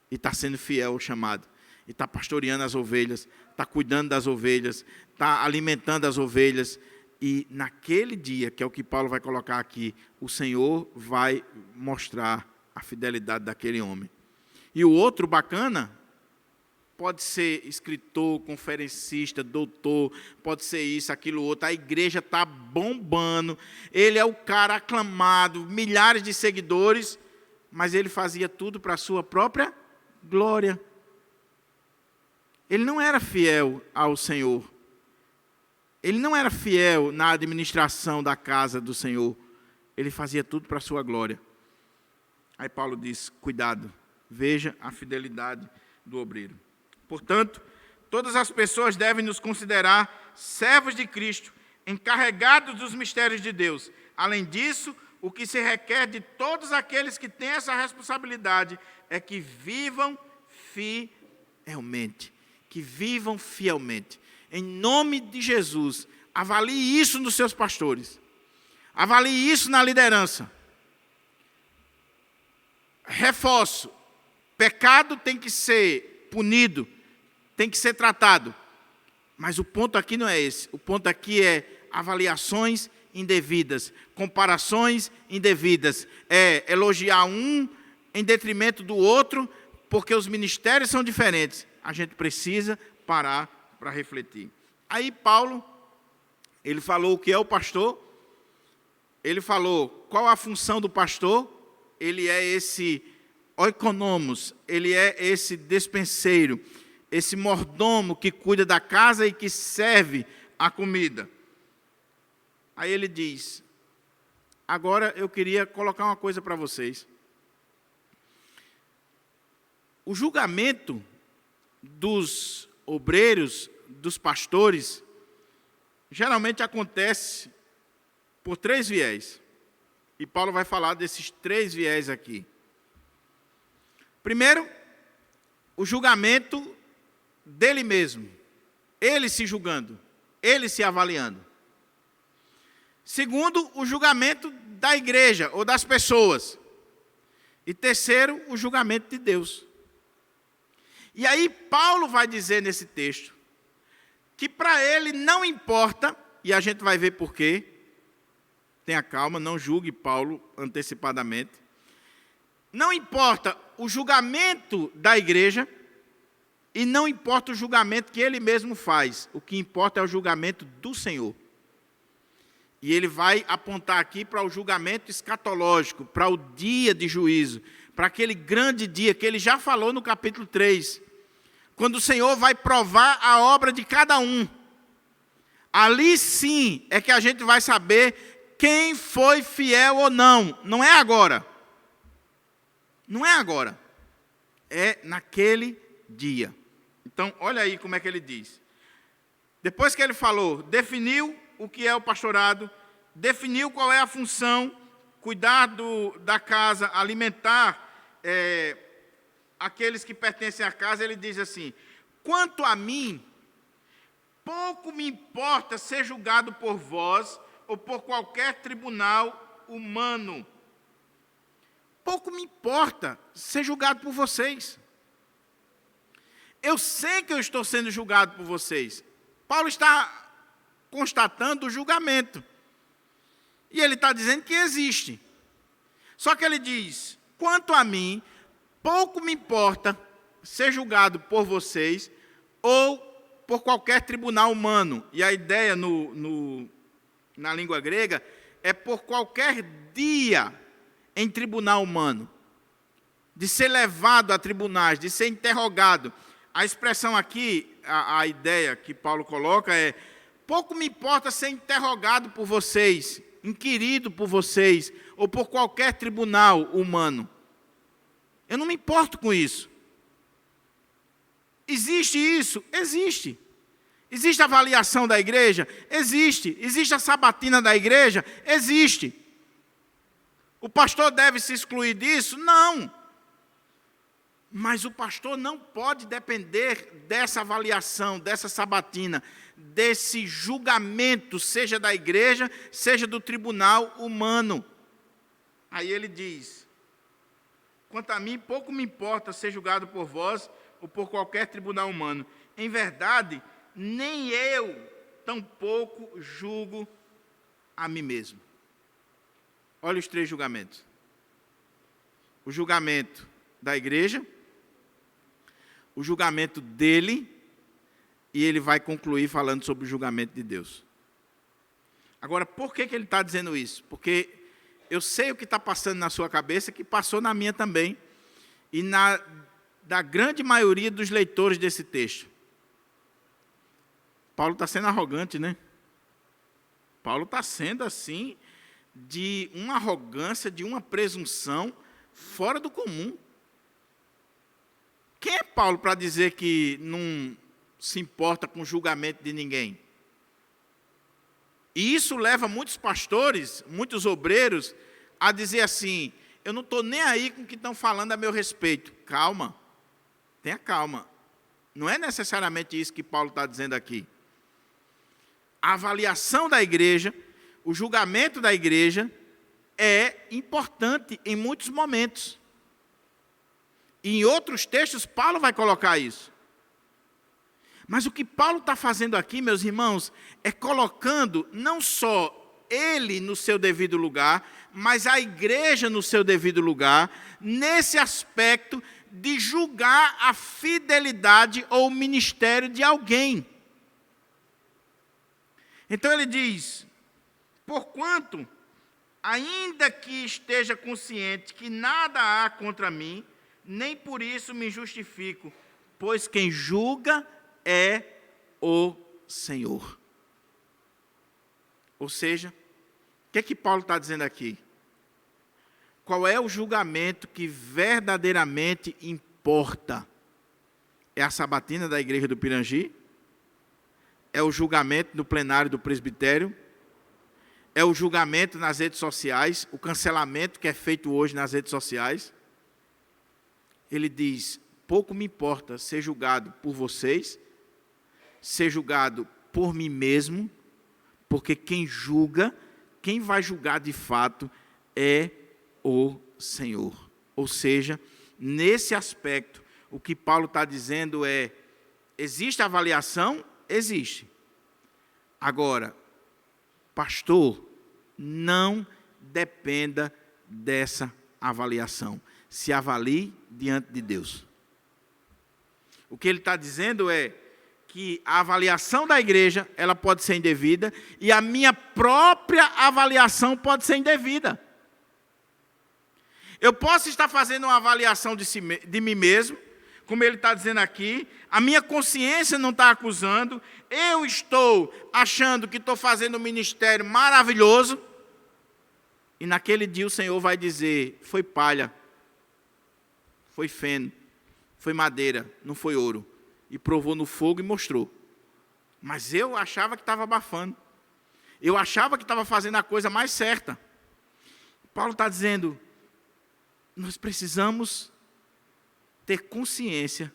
E está sendo fiel ao chamado. E está pastoreando as ovelhas, está cuidando das ovelhas, está alimentando as ovelhas. E naquele dia, que é o que Paulo vai colocar aqui, o Senhor vai mostrar a fidelidade daquele homem. E o outro bacana pode ser escritor, conferencista, doutor, pode ser isso, aquilo, outro. A igreja está bombando, ele é o cara aclamado, milhares de seguidores, mas ele fazia tudo para a sua própria glória. Ele não era fiel ao Senhor. Ele não era fiel na administração da casa do Senhor. Ele fazia tudo para a sua glória. Aí Paulo diz, cuidado, veja a fidelidade do obreiro. Portanto, todas as pessoas devem nos considerar servos de Cristo, encarregados dos mistérios de Deus. Além disso, o que se requer de todos aqueles que têm essa responsabilidade é que vivam fielmente. Que vivam fielmente. Em nome de Jesus, avalie isso nos seus pastores. Avalie isso na liderança. Reforço. Pecado tem que ser punido, tem que ser tratado. Mas o ponto aqui não é esse. O ponto aqui é avaliações indevidas, comparações indevidas. É elogiar um em detrimento do outro, porque os ministérios são diferentes. A gente precisa parar para refletir. Aí Paulo, ele falou o que é o pastor, ele falou qual a função do pastor, ele é esse oikonomos, ele é esse despenseiro, esse mordomo que cuida da casa e que serve a comida. Aí ele diz, agora eu queria colocar uma coisa para vocês. O julgamento dos obreiros, dos pastores, geralmente acontece por 3 viés. E Paulo vai falar desses 3 viés aqui. Primeiro, o julgamento dele mesmo. Ele se julgando, ele se avaliando. Segundo, o julgamento da igreja ou das pessoas. E terceiro, o julgamento de Deus. E aí Paulo vai dizer nesse texto que para ele não importa, e a gente vai ver por quê. Tenha calma, não julgue Paulo antecipadamente. Não importa o julgamento da igreja e não importa o julgamento que ele mesmo faz. O que importa é o julgamento do Senhor. E ele vai apontar aqui para o julgamento escatológico, para o dia de juízo, para aquele grande dia que ele já falou no capítulo 3. Quando o Senhor vai provar a obra de cada um. Ali sim é que a gente vai saber quem foi fiel ou não. Não é agora. Não é agora. É naquele dia. Então, olha aí como é que ele diz. Depois que ele falou, definiu o que é o pastorado, definiu qual é a função, cuidar da casa, alimentar aqueles que pertencem à casa, ele diz assim, quanto a mim, pouco me importa ser julgado por vós ou por qualquer tribunal humano. Pouco me importa ser julgado por vocês. Eu sei que eu estou sendo julgado por vocês. Paulo está constatando o julgamento. E ele está dizendo que existe. Só que ele diz, quanto a mim, pouco me importa ser julgado por vocês ou por qualquer tribunal humano. E a ideia na língua grega é por qualquer dia em tribunal humano. De ser levado a tribunais, de ser interrogado. A expressão aqui, a ideia que Paulo coloca é, pouco me importa ser interrogado por vocês, inquirido por vocês, ou por qualquer tribunal humano. Eu não me importo com isso. Existe isso? Existe. Existe a avaliação da igreja? Existe. Existe a sabatina da igreja? Existe. O pastor deve se excluir disso? Não. Mas o pastor não pode depender dessa avaliação, dessa sabatina, desse julgamento, seja da igreja, seja do tribunal humano. Aí ele diz, quanto a mim, pouco me importa ser julgado por vós ou por qualquer tribunal humano. Em verdade, nem eu tampouco julgo a mim mesmo. Olha os 3 julgamentos. O julgamento da igreja, o julgamento dele, e ele vai concluir falando sobre o julgamento de Deus. Agora, por que ele está dizendo isso? Porque eu sei o que está passando na sua cabeça, que passou na minha também, e da grande maioria dos leitores desse texto. Paulo está sendo arrogante, né? Paulo está sendo, assim, de uma arrogância, de uma presunção fora do comum. Quem é Paulo para dizer que não se importa com o julgamento de ninguém? E isso leva muitos pastores, muitos obreiros, a dizer assim: eu não estou nem aí com o que estão falando a meu respeito. Calma, tenha calma. Não é necessariamente isso que Paulo está dizendo aqui. A avaliação da igreja, o julgamento da igreja é importante em muitos momentos. E em outros textos, Paulo vai colocar isso. Mas o que Paulo está fazendo aqui, meus irmãos, é colocando não só ele no seu devido lugar, mas a igreja no seu devido lugar, nesse aspecto de julgar a fidelidade ou o ministério de alguém. Então ele diz: porquanto, ainda que esteja consciente que nada há contra mim, nem por isso me justifico, pois quem julga é o Senhor. Ou seja, o que é que Paulo está dizendo aqui? Qual é o julgamento que verdadeiramente importa? É a sabatina da igreja do Pirangi? É o julgamento no plenário do presbitério? É o julgamento nas redes sociais? O cancelamento que é feito hoje nas redes sociais? Ele diz: pouco me importa ser julgado por vocês, ser julgado por mim mesmo, porque quem julga, quem vai julgar de fato é o Senhor. Ou seja, nesse aspecto, o que Paulo está dizendo é: existe avaliação? Existe. Agora, pastor, não dependa dessa avaliação. Se avalie diante de Deus. O que ele está dizendo é que a avaliação da igreja, ela pode ser indevida, e a minha própria avaliação pode ser indevida. Eu posso estar fazendo uma avaliação de mim mesmo, como ele está dizendo aqui, a minha consciência não está acusando, eu estou achando que estou fazendo um ministério maravilhoso, e naquele dia o Senhor vai dizer: foi palha, foi feno, foi madeira, não foi ouro. E provou no fogo e mostrou. Mas eu achava que estava abafando. Eu achava que estava fazendo a coisa mais certa. Paulo está dizendo: nós precisamos ter consciência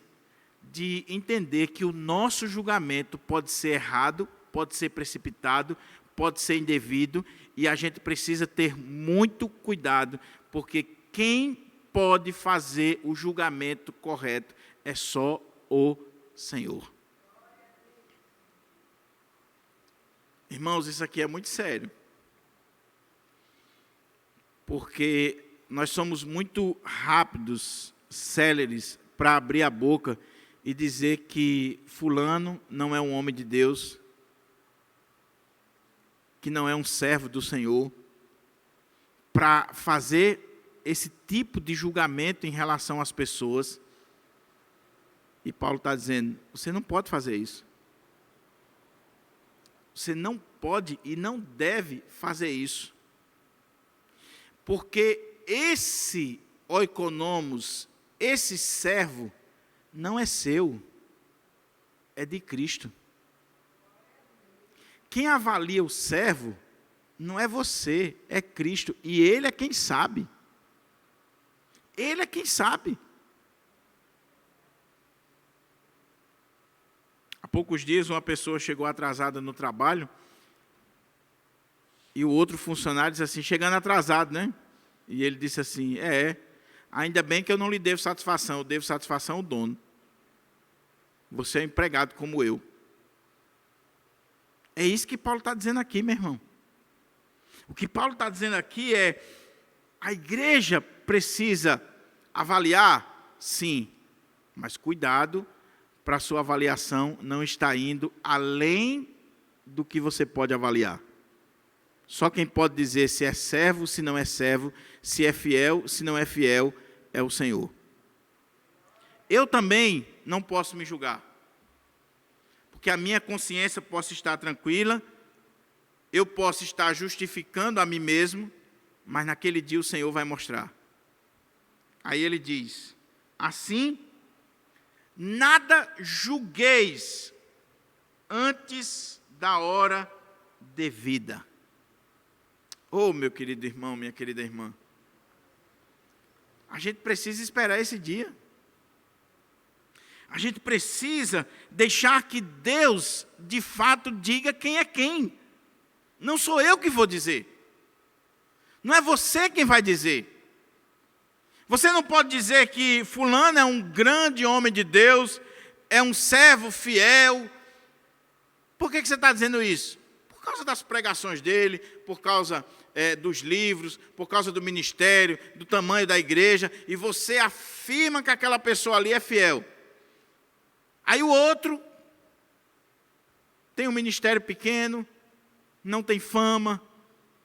de entender que o nosso julgamento pode ser errado, pode ser precipitado, pode ser indevido, e a gente precisa ter muito cuidado, porque quem pode fazer o julgamento correto é só o Senhor. Irmãos, isso aqui é muito sério, porque nós somos muito rápidos, céleres, para abrir a boca e dizer que fulano não é um homem de Deus, que não é um servo do Senhor, para fazer esse tipo de julgamento em relação às pessoas. E Paulo está dizendo: você não pode fazer isso. Você não pode e não deve fazer isso. Porque esse oikonomos, esse servo, não é seu, é de Cristo. Quem avalia o servo não é você, é Cristo. E Ele é quem sabe. Ele é quem sabe. Há poucos dias uma pessoa chegou atrasada no trabalho e o outro funcionário disse assim: chegando atrasado, né? E ele disse assim: ainda bem que eu não lhe devo satisfação, eu devo satisfação ao dono. Você é empregado como eu. É isso que Paulo está dizendo aqui, meu irmão. O que Paulo está dizendo aqui é: a igreja precisa avaliar, sim, Mas cuidado para a sua avaliação não estar indo além do que você pode avaliar. Só quem pode dizer se é servo, se não é servo, se é fiel, se não é fiel, é o Senhor. Eu também não posso me julgar, porque a minha consciência pode estar tranquila, eu posso estar justificando a mim mesmo, mas naquele dia o Senhor vai mostrar. Aí ele diz, assim, nada julgueis antes da hora devida. Oh, meu querido irmão, minha querida irmã, a gente precisa esperar esse dia. A gente precisa deixar que Deus, de fato, diga quem é quem. Não sou eu que vou dizer. Não é você quem vai dizer. Você não pode dizer que fulano é um grande homem de Deus, é um servo fiel. Por que você está dizendo isso? Por causa das pregações dele, por causa dos livros, por causa do ministério, do tamanho da igreja, e você afirma que aquela pessoa ali é fiel. Aí o outro tem um ministério pequeno, não tem fama,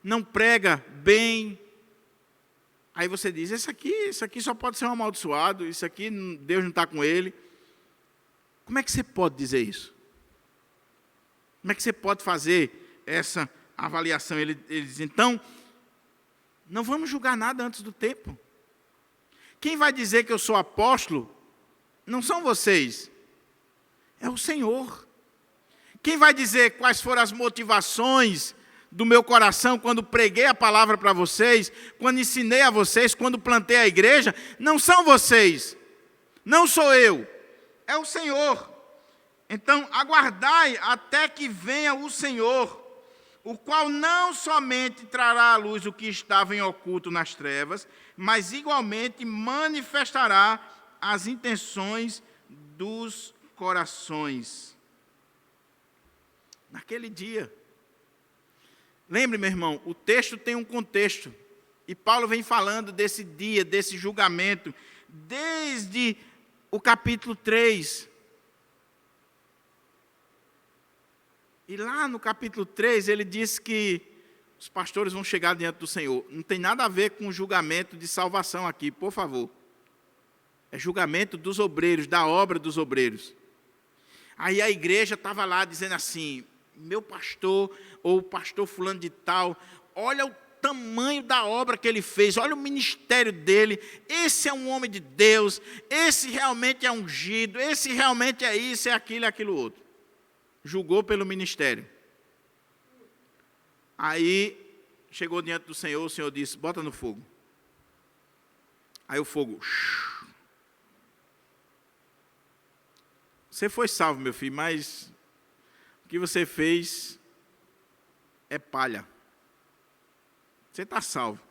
não prega bem. Aí você diz, isso aqui só pode ser um amaldiçoado, isso aqui Deus não está com ele. Como é que você pode dizer isso? Como é que você pode fazer essa avaliação? Ele diz, então, não vamos julgar nada antes do tempo. Quem vai dizer que eu sou apóstolo, não são vocês, é o Senhor. Quem vai dizer quais foram as motivações do meu coração quando preguei a palavra para vocês, quando ensinei a vocês, quando plantei a igreja, não são vocês, não sou eu, é o Senhor. Então, aguardai até que venha o Senhor, o qual não somente trará à luz o que estava em oculto nas trevas, mas igualmente manifestará as intenções dos corações. Naquele dia. Lembre, meu irmão, o texto tem um contexto. E Paulo vem falando desse dia, desse julgamento, desde o capítulo 3. E lá no capítulo 3, ele diz que os pastores vão chegar diante do Senhor. Não tem nada a ver com julgamento de salvação aqui, por favor. É julgamento dos obreiros, da obra dos obreiros. Aí a igreja estava lá dizendo assim, meu pastor, ou o pastor fulano de tal, olha o tamanho da obra que ele fez, olha o ministério dele, esse é um homem de Deus, esse realmente é ungido, esse realmente é isso, é aquilo outro. Julgou pelo ministério. Aí, chegou diante do Senhor, o Senhor disse, bota no fogo. Aí o fogo... Você foi salvo, meu filho, mas o que você fez é palha. Você está salvo.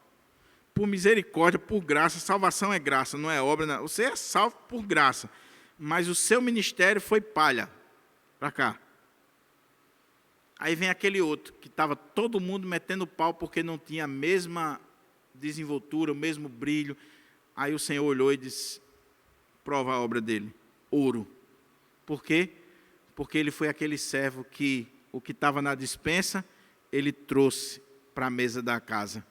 Por misericórdia, por graça, salvação é graça, não é obra. Não. Você é salvo por graça, mas o seu ministério foi palha. Para cá. Aí vem aquele outro, que estava todo mundo metendo pau porque não tinha a mesma desenvoltura, o mesmo brilho. Aí o Senhor olhou e disse, prova a obra dele, ouro. Por quê? Porque ele foi aquele servo que o que estava na despensa, ele trouxe para a mesa da casa.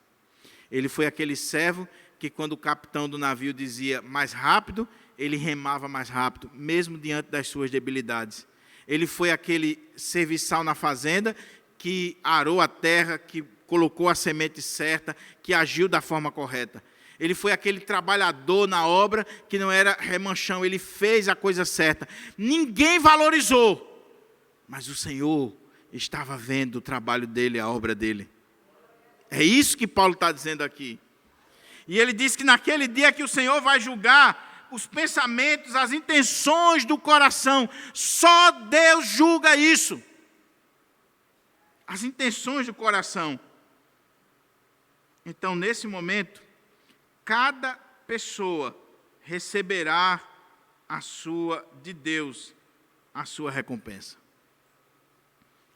Ele foi aquele servo que quando o capitão do navio dizia mais rápido, ele remava mais rápido, mesmo diante das suas debilidades. Ele foi aquele serviçal na fazenda que arou a terra, que colocou a semente certa, que agiu da forma correta. Ele foi aquele trabalhador na obra que não era remanchão, ele fez a coisa certa. Ninguém valorizou, mas o Senhor estava vendo o trabalho dele, a obra dele. É isso que Paulo está dizendo aqui. E ele diz que naquele dia que o Senhor vai julgar os pensamentos, as intenções do coração, só Deus julga isso. As intenções do coração. Então, nesse momento, cada pessoa receberá de Deus a sua recompensa.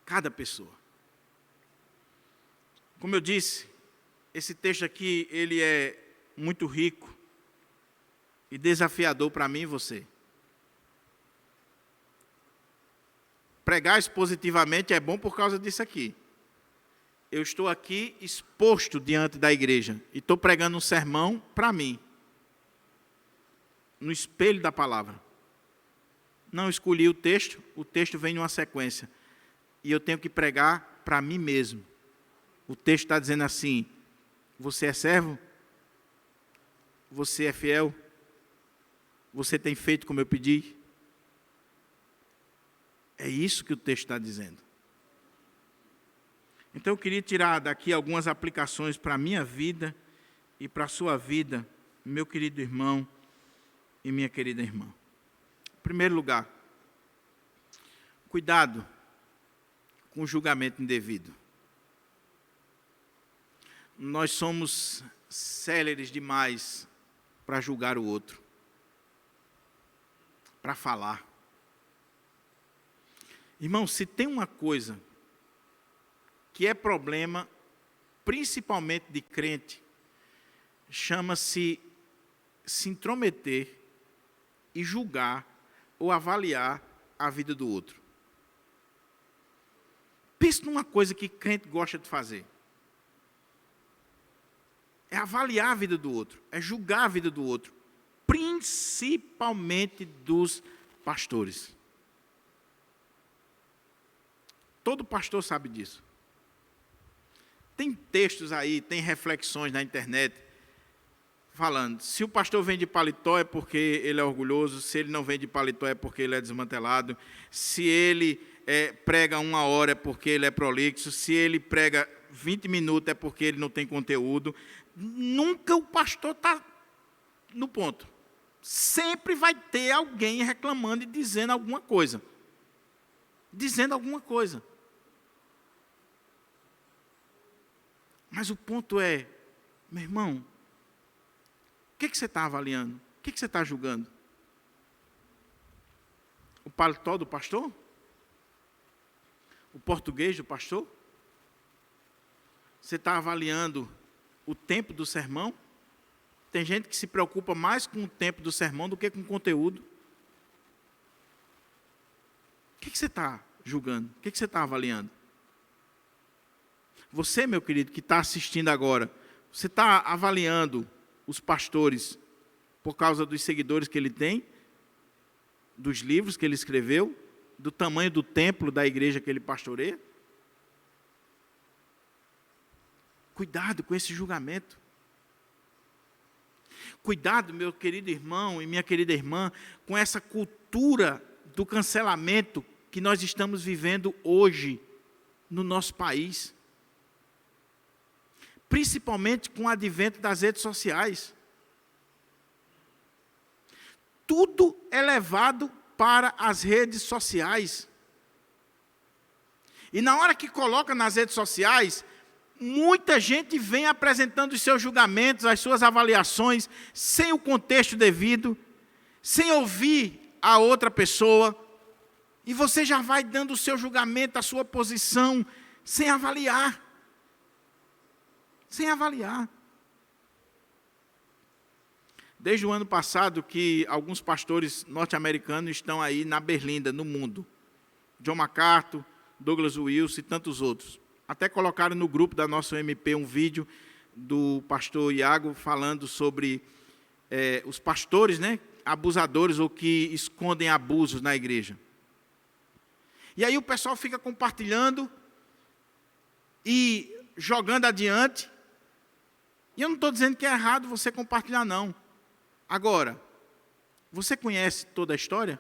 Cada pessoa. Como eu disse, esse texto aqui, ele é muito rico e desafiador para mim e você. pregar expositivamente é bom por causa disso aqui. Eu estou aqui exposto diante da igreja e estou pregando um sermão para mim, no espelho da palavra. Não escolhi o texto vem numa sequência. E eu tenho que pregar para mim mesmo. O texto está dizendo assim: você é servo? Você é fiel? Você tem feito como eu pedi? É isso que o texto está dizendo. Então eu queria tirar daqui algumas aplicações para a minha vida e para a sua vida, meu querido irmão e minha querida irmã. Em primeiro lugar, cuidado com o julgamento indevido. Nós somos céleres demais para julgar o outro, para falar. Irmão, se tem uma coisa que é problema, principalmente de crente, chama-se se intrometer e julgar ou avaliar a vida do outro. Pense numa coisa que crente gosta de fazer. É avaliar a vida do outro, é julgar a vida do outro, principalmente dos pastores. Todo pastor sabe disso. Tem textos aí, tem reflexões na internet, falando, se o pastor vem de paletó é porque ele é orgulhoso, se ele não vem de paletó é porque ele é desmantelado, se ele prega 1 hora é porque ele é prolixo, se ele prega 20 minutos é porque ele não tem conteúdo. Nunca o pastor está no ponto. Sempre vai ter alguém reclamando e dizendo alguma coisa. Dizendo alguma coisa. Mas o ponto é, meu irmão, o que você está avaliando? O que você está julgando? O paletó do pastor? O português do pastor? Você está avaliando o tempo do sermão? Tem gente que se preocupa mais com o tempo do sermão do que com o conteúdo. O que você está julgando? O que você está avaliando? Você, meu querido, que está assistindo agora, você está avaliando os pastores por causa dos seguidores que ele tem, dos livros que ele escreveu, do tamanho do templo da igreja que ele pastoreia? Cuidado com esse julgamento. Cuidado, meu querido irmão e minha querida irmã, com essa cultura do cancelamento que nós estamos vivendo hoje no nosso país. Principalmente com o advento das redes sociais. Tudo é levado para as redes sociais. E na hora que coloca nas redes sociais, muita gente vem apresentando os seus julgamentos, as suas avaliações, sem o contexto devido, sem ouvir a outra pessoa, e você já vai dando o seu julgamento, a sua posição, sem avaliar. Sem avaliar. Desde o ano passado que alguns pastores norte-americanos estão aí na berlinda, no mundo. John MacArthur, Douglas Wilson e tantos outros. Até colocaram no grupo da nossa UMP um vídeo do pastor Iago falando sobre os pastores, abusadores ou que escondem abusos na igreja. E aí o pessoal fica compartilhando e jogando adiante. E eu não estou dizendo que é errado você compartilhar, não. Agora, você conhece toda a história?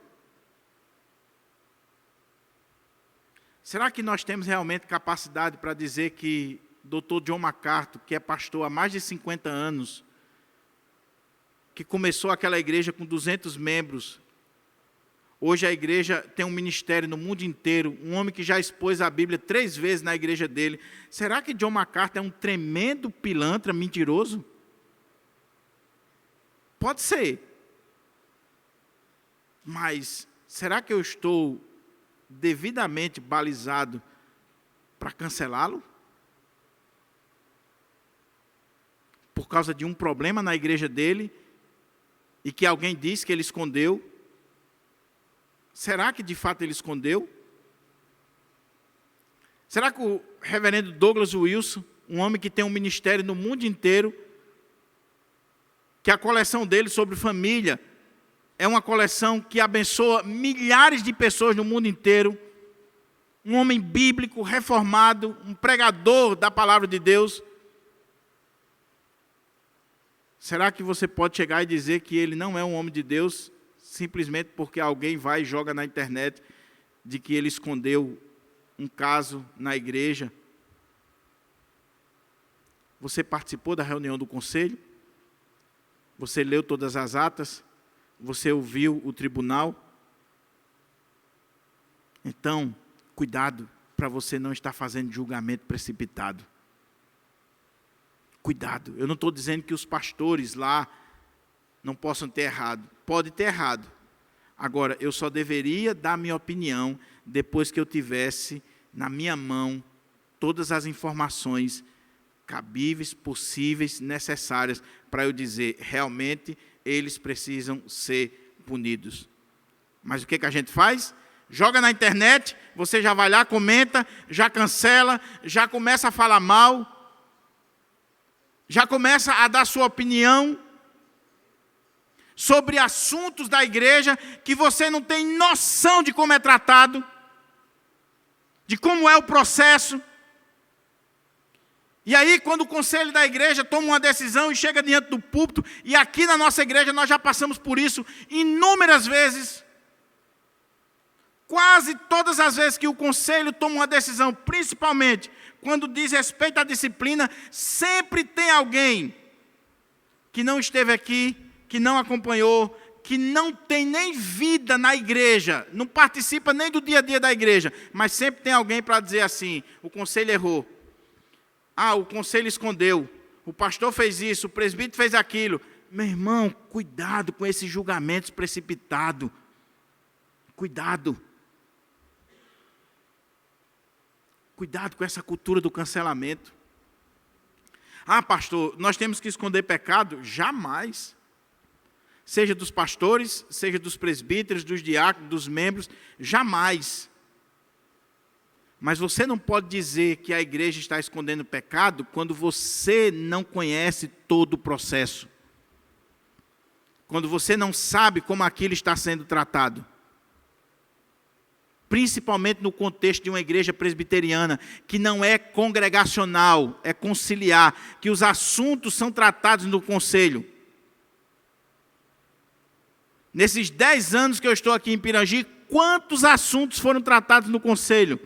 Será que nós temos realmente capacidade para dizer que Dr. John MacArthur, que é pastor há mais de 50 anos, que começou aquela igreja com 200 membros, hoje a igreja tem um ministério no mundo inteiro, um homem que já expôs a Bíblia 3 vezes na igreja dele. Será que John MacArthur é um tremendo pilantra, mentiroso? Pode ser. Mas será que eu estou devidamente balizado para cancelá-lo? Por causa de um problema na igreja dele e que alguém disse que ele escondeu? Será que de fato ele escondeu? Será que o reverendo Douglas Wilson, um homem que tem um ministério no mundo inteiro, que a coleção dele sobre família é uma coleção que abençoa milhares de pessoas no mundo inteiro, um homem bíblico, reformado, um pregador da palavra de Deus, será que você pode chegar e dizer que ele não é um homem de Deus, simplesmente porque alguém vai e joga na internet de que ele escondeu um caso na igreja? Você participou da reunião do conselho? Você leu todas as atas? Você ouviu o tribunal? Então, cuidado para você não estar fazendo julgamento precipitado. Cuidado. Eu não estou dizendo que os pastores lá não possam ter errado. Pode ter errado. Agora, eu só deveria dar minha opinião depois que eu tivesse na minha mão todas as informações cabíveis, possíveis, necessárias, para eu dizer, realmente, eles precisam ser punidos. Mas o que a gente faz? Joga na internet, você já vai lá, comenta, já cancela, já começa a falar mal, já começa a dar sua opinião sobre assuntos da igreja que você não tem noção de como é tratado, de como é o processo. E aí, quando o conselho da igreja toma uma decisão e chega diante do púlpito, e aqui na nossa igreja nós já passamos por isso inúmeras vezes, quase todas as vezes que o conselho toma uma decisão, principalmente quando diz respeito à disciplina, sempre tem alguém que não esteve aqui, que não acompanhou, que não tem nem vida na igreja, não participa nem do dia a dia da igreja, mas sempre tem alguém para dizer assim, o conselho errou. Ah, o conselho escondeu, o pastor fez isso, o presbítero fez aquilo. Meu irmão, cuidado com esses julgamentos precipitados. Cuidado. Cuidado com essa cultura do cancelamento. Ah, pastor, nós temos que esconder pecado? Jamais. Seja dos pastores, seja dos presbíteros, dos diáconos, dos membros, jamais. Mas você não pode dizer que a igreja está escondendo pecado quando você não conhece todo o processo. Quando você não sabe como aquilo está sendo tratado. Principalmente no contexto de uma igreja presbiteriana, que não é congregacional, é conciliar, que os assuntos são tratados no conselho. Nesses 10 anos que eu estou aqui em Pirangi, quantos assuntos foram tratados no conselho?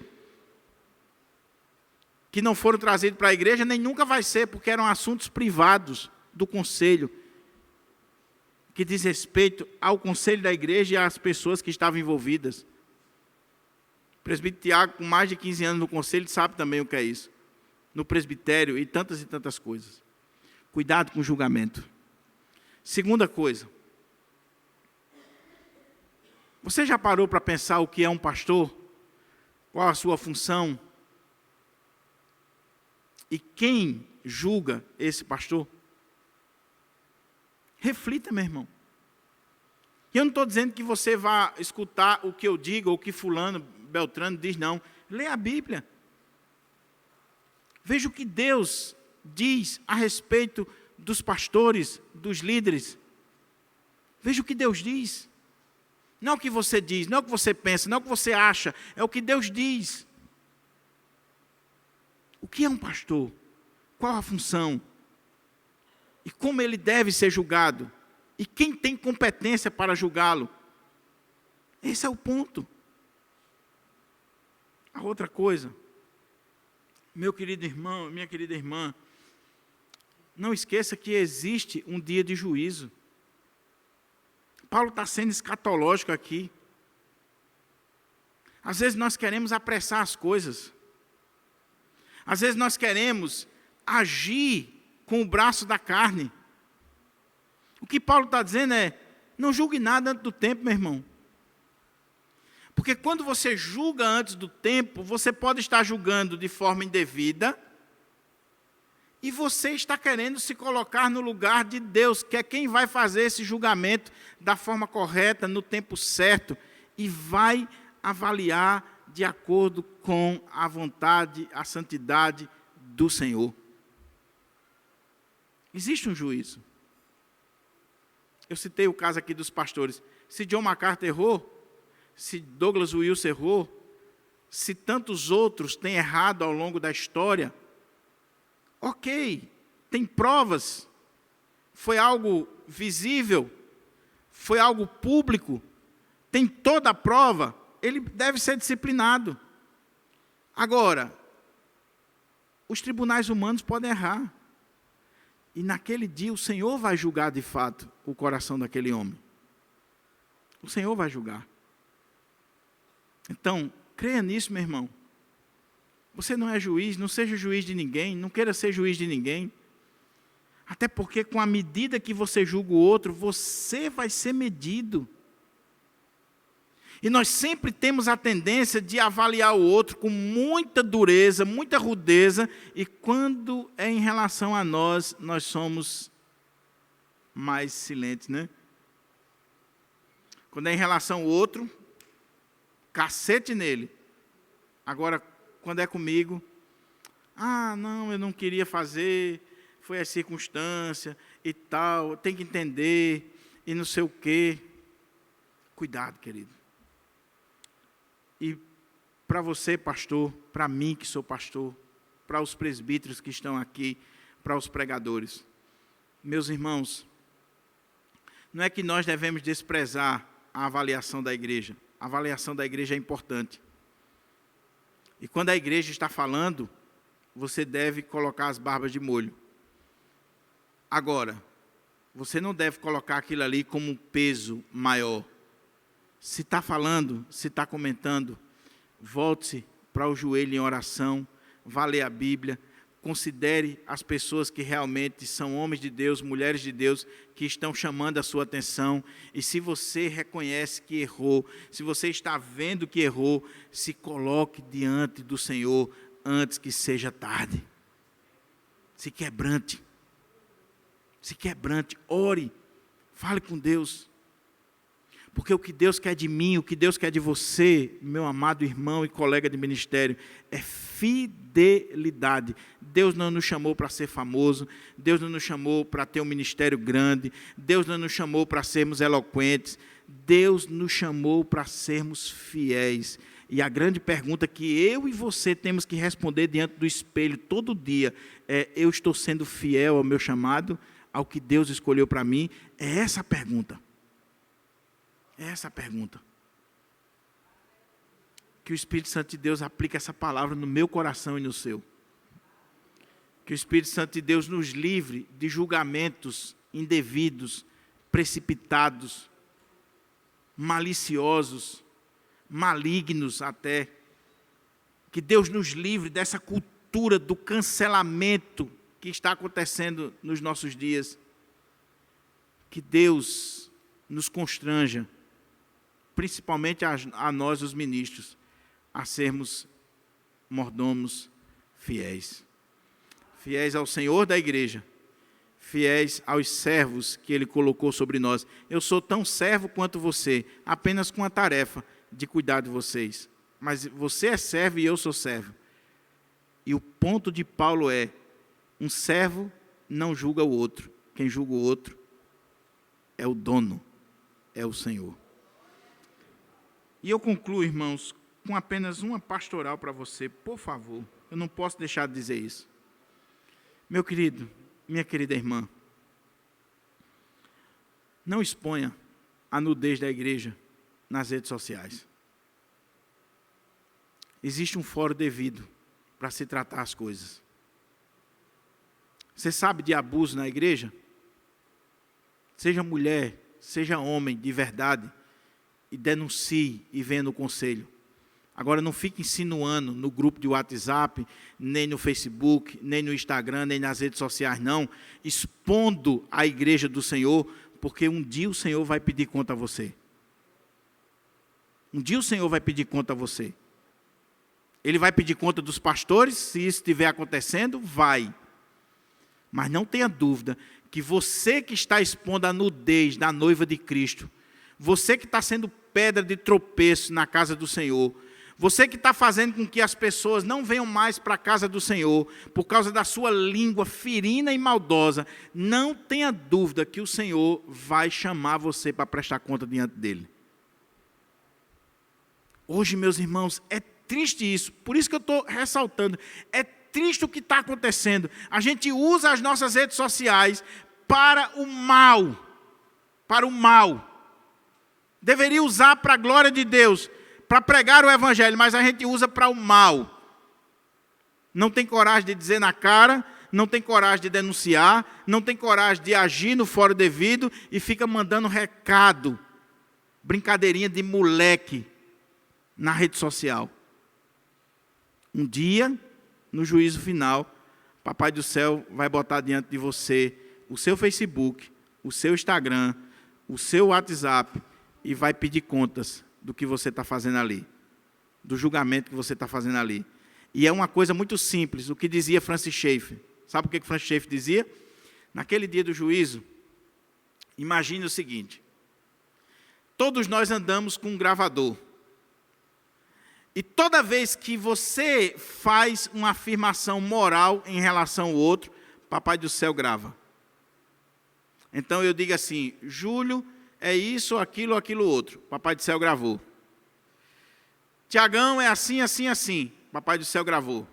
Que não foram trazidos para a igreja, nem nunca vai ser, porque eram assuntos privados do conselho, que diz respeito ao conselho da igreja e às pessoas que estavam envolvidas. O presbítero Tiago, com mais de 15 anos no conselho, sabe também o que é isso. No presbitério e tantas coisas. Cuidado com o julgamento. Segunda coisa. Você já parou para pensar o que é um pastor? Qual a sua função? E quem julga esse pastor? Reflita, meu irmão. Eu não estou dizendo que você vá escutar o que eu digo, ou o que fulano, Beltrano diz, não. Leia a Bíblia. Veja o que Deus diz a respeito dos pastores, dos líderes. Veja o que Deus diz. Não é o que você diz, não é o que você pensa, não é o que você acha, é o que Deus diz. O que é um pastor? Qual a função? E como ele deve ser julgado? E quem tem competência para julgá-lo? Esse é o ponto. A outra coisa, meu querido irmão, minha querida irmã, não esqueça que existe um dia de juízo. Paulo está sendo escatológico aqui. Às vezes nós queremos apressar as coisas. Às vezes nós queremos agir com o braço da carne. O que Paulo está dizendo é, não julgue nada antes do tempo, meu irmão. Porque quando você julga antes do tempo, você pode estar julgando de forma indevida, e você está querendo se colocar no lugar de Deus, que é quem vai fazer esse julgamento da forma correta, no tempo certo, e vai avaliar de acordo com a vontade, a santidade do Senhor. Existe um juízo. Eu citei o caso aqui dos pastores. Se John MacArthur errou, se Douglas Wilson errou, se tantos outros têm errado ao longo da história, ok, tem provas, foi algo visível, foi algo público, tem toda a prova, ele deve ser disciplinado. Agora, os tribunais humanos podem errar. E naquele dia o Senhor vai julgar de fato o coração daquele homem. O Senhor vai julgar. Então, creia nisso, meu irmão. Você não é juiz, não seja juiz de ninguém, não queira ser juiz de ninguém. Até porque com a medida que você julga o outro, você vai ser medido. E nós sempre temos a tendência de avaliar o outro com muita dureza, muita rudeza, e quando é em relação a nós, nós somos mais silentes, né? Quando é em relação ao outro, cacete nele. Agora, quando é comigo, não, eu não queria fazer, foi a circunstância e tal, tem que entender, e não sei o quê. Cuidado, querido. E para você, pastor, para mim que sou pastor, para os presbíteros que estão aqui, para os pregadores, meus irmãos, não é que nós devemos desprezar a avaliação da igreja. A avaliação da igreja é importante. E quando a igreja está falando, você deve colocar as barbas de molho. Agora, você não deve colocar aquilo ali como um peso maior. Se está falando, se está comentando, volte-se para o joelho em oração, vá ler a Bíblia, considere as pessoas que realmente são homens de Deus, mulheres de Deus, que estão chamando a sua atenção, e se você reconhece que errou, se você está vendo que errou, se coloque diante do Senhor antes que seja tarde. Se quebrante, ore, fale com Deus. Porque o que Deus quer de mim, o que Deus quer de você, meu amado irmão e colega de ministério, é fidelidade. Deus não nos chamou para ser famoso, Deus não nos chamou para ter um ministério grande, Deus não nos chamou para sermos eloquentes, Deus nos chamou para sermos fiéis. E a grande pergunta que eu e você temos que responder diante do espelho todo dia é: eu estou sendo fiel ao meu chamado, ao que Deus escolheu para mim? É essa a pergunta. É essa a pergunta. Que o Espírito Santo de Deus aplique essa palavra no meu coração e no seu. Que o Espírito Santo de Deus nos livre de julgamentos indevidos, precipitados, maliciosos, malignos até. Que Deus nos livre dessa cultura do cancelamento que está acontecendo nos nossos dias. Que Deus nos constranja, principalmente a nós, os ministros, a sermos mordomos fiéis. Fiéis ao Senhor da igreja, fiéis aos servos que Ele colocou sobre nós. Eu sou tão servo quanto você, apenas com a tarefa de cuidar de vocês. Mas você é servo e eu sou servo. E o ponto de Paulo é: um servo não julga o outro. Quem julga o outro é o dono, é o Senhor. E eu concluo, irmãos, com apenas uma pastoral para você, por favor. Eu não posso deixar de dizer isso. Meu querido, minha querida irmã, não exponha a nudez da igreja nas redes sociais. Existe um fórum devido para se tratar as coisas. Você sabe de abuso na igreja? Seja mulher, seja homem de verdade, e denuncie e venha no conselho. Agora não fique insinuando no grupo de WhatsApp, nem no Facebook, nem no Instagram, nem nas redes sociais, não, expondo a igreja do Senhor, porque um dia o Senhor vai pedir conta a você. Um dia o Senhor vai pedir conta a você. Ele vai pedir conta dos pastores, se isso estiver acontecendo, vai. Mas não tenha dúvida que você que está expondo a nudez da noiva de Cristo, você que está sendo pedra de tropeço na casa do Senhor, Você que está fazendo com que as pessoas não venham mais para a casa do Senhor, por causa da sua língua ferina e maldosa, não tenha dúvida que o Senhor vai chamar você para prestar conta diante dele. Hoje, meus irmãos, é triste isso, por isso que eu estou ressaltando, é triste o que está acontecendo. A gente usa as nossas redes sociais para o mal, Deveria usar para a glória de Deus, para pregar o evangelho, mas a gente usa para o mal. Não tem coragem de dizer na cara, não tem coragem de denunciar, não tem coragem de agir no fórum devido e fica mandando recado, brincadeirinha de moleque na rede social. Um dia, no juízo final, Papai do Céu vai botar diante de você o seu Facebook, o seu Instagram, o seu WhatsApp e vai pedir contas do que você está fazendo ali, do julgamento que você está fazendo ali. E é uma coisa muito simples, o que dizia Francis Schaeffer. Sabe o que Francis Schaeffer dizia? Naquele dia do juízo, imagine o seguinte: todos nós andamos com um gravador. E toda vez que você faz uma afirmação moral em relação ao outro, Papai do Céu grava. Então eu digo assim, Júlio é isso, aquilo, aquilo outro. Papai do Céu gravou. Tiagão é assim, assim, assim. Papai do Céu gravou.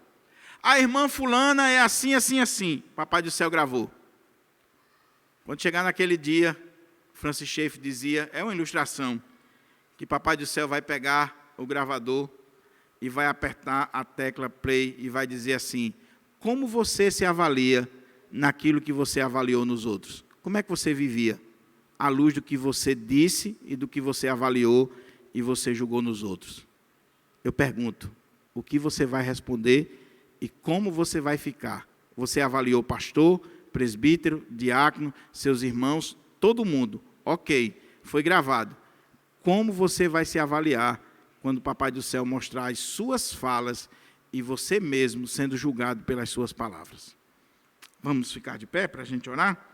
A irmã fulana é assim, assim, assim. Papai do Céu gravou. Quando chegar naquele dia, Francis Schaeffer dizia, é uma ilustração, que Papai do Céu vai pegar o gravador e vai apertar a tecla play e vai dizer assim, como você se avalia naquilo que você avaliou nos outros? Como é que você vivia? À luz do que você disse e do que você avaliou e você julgou nos outros. Eu pergunto, o que você vai responder e como você vai ficar? Você avaliou pastor, presbítero, diácono, seus irmãos, todo mundo. Ok, foi gravado. Como você vai se avaliar quando o Papai do Céu mostrar as suas falas e você mesmo sendo julgado pelas suas palavras? Vamos ficar de pé para a gente orar?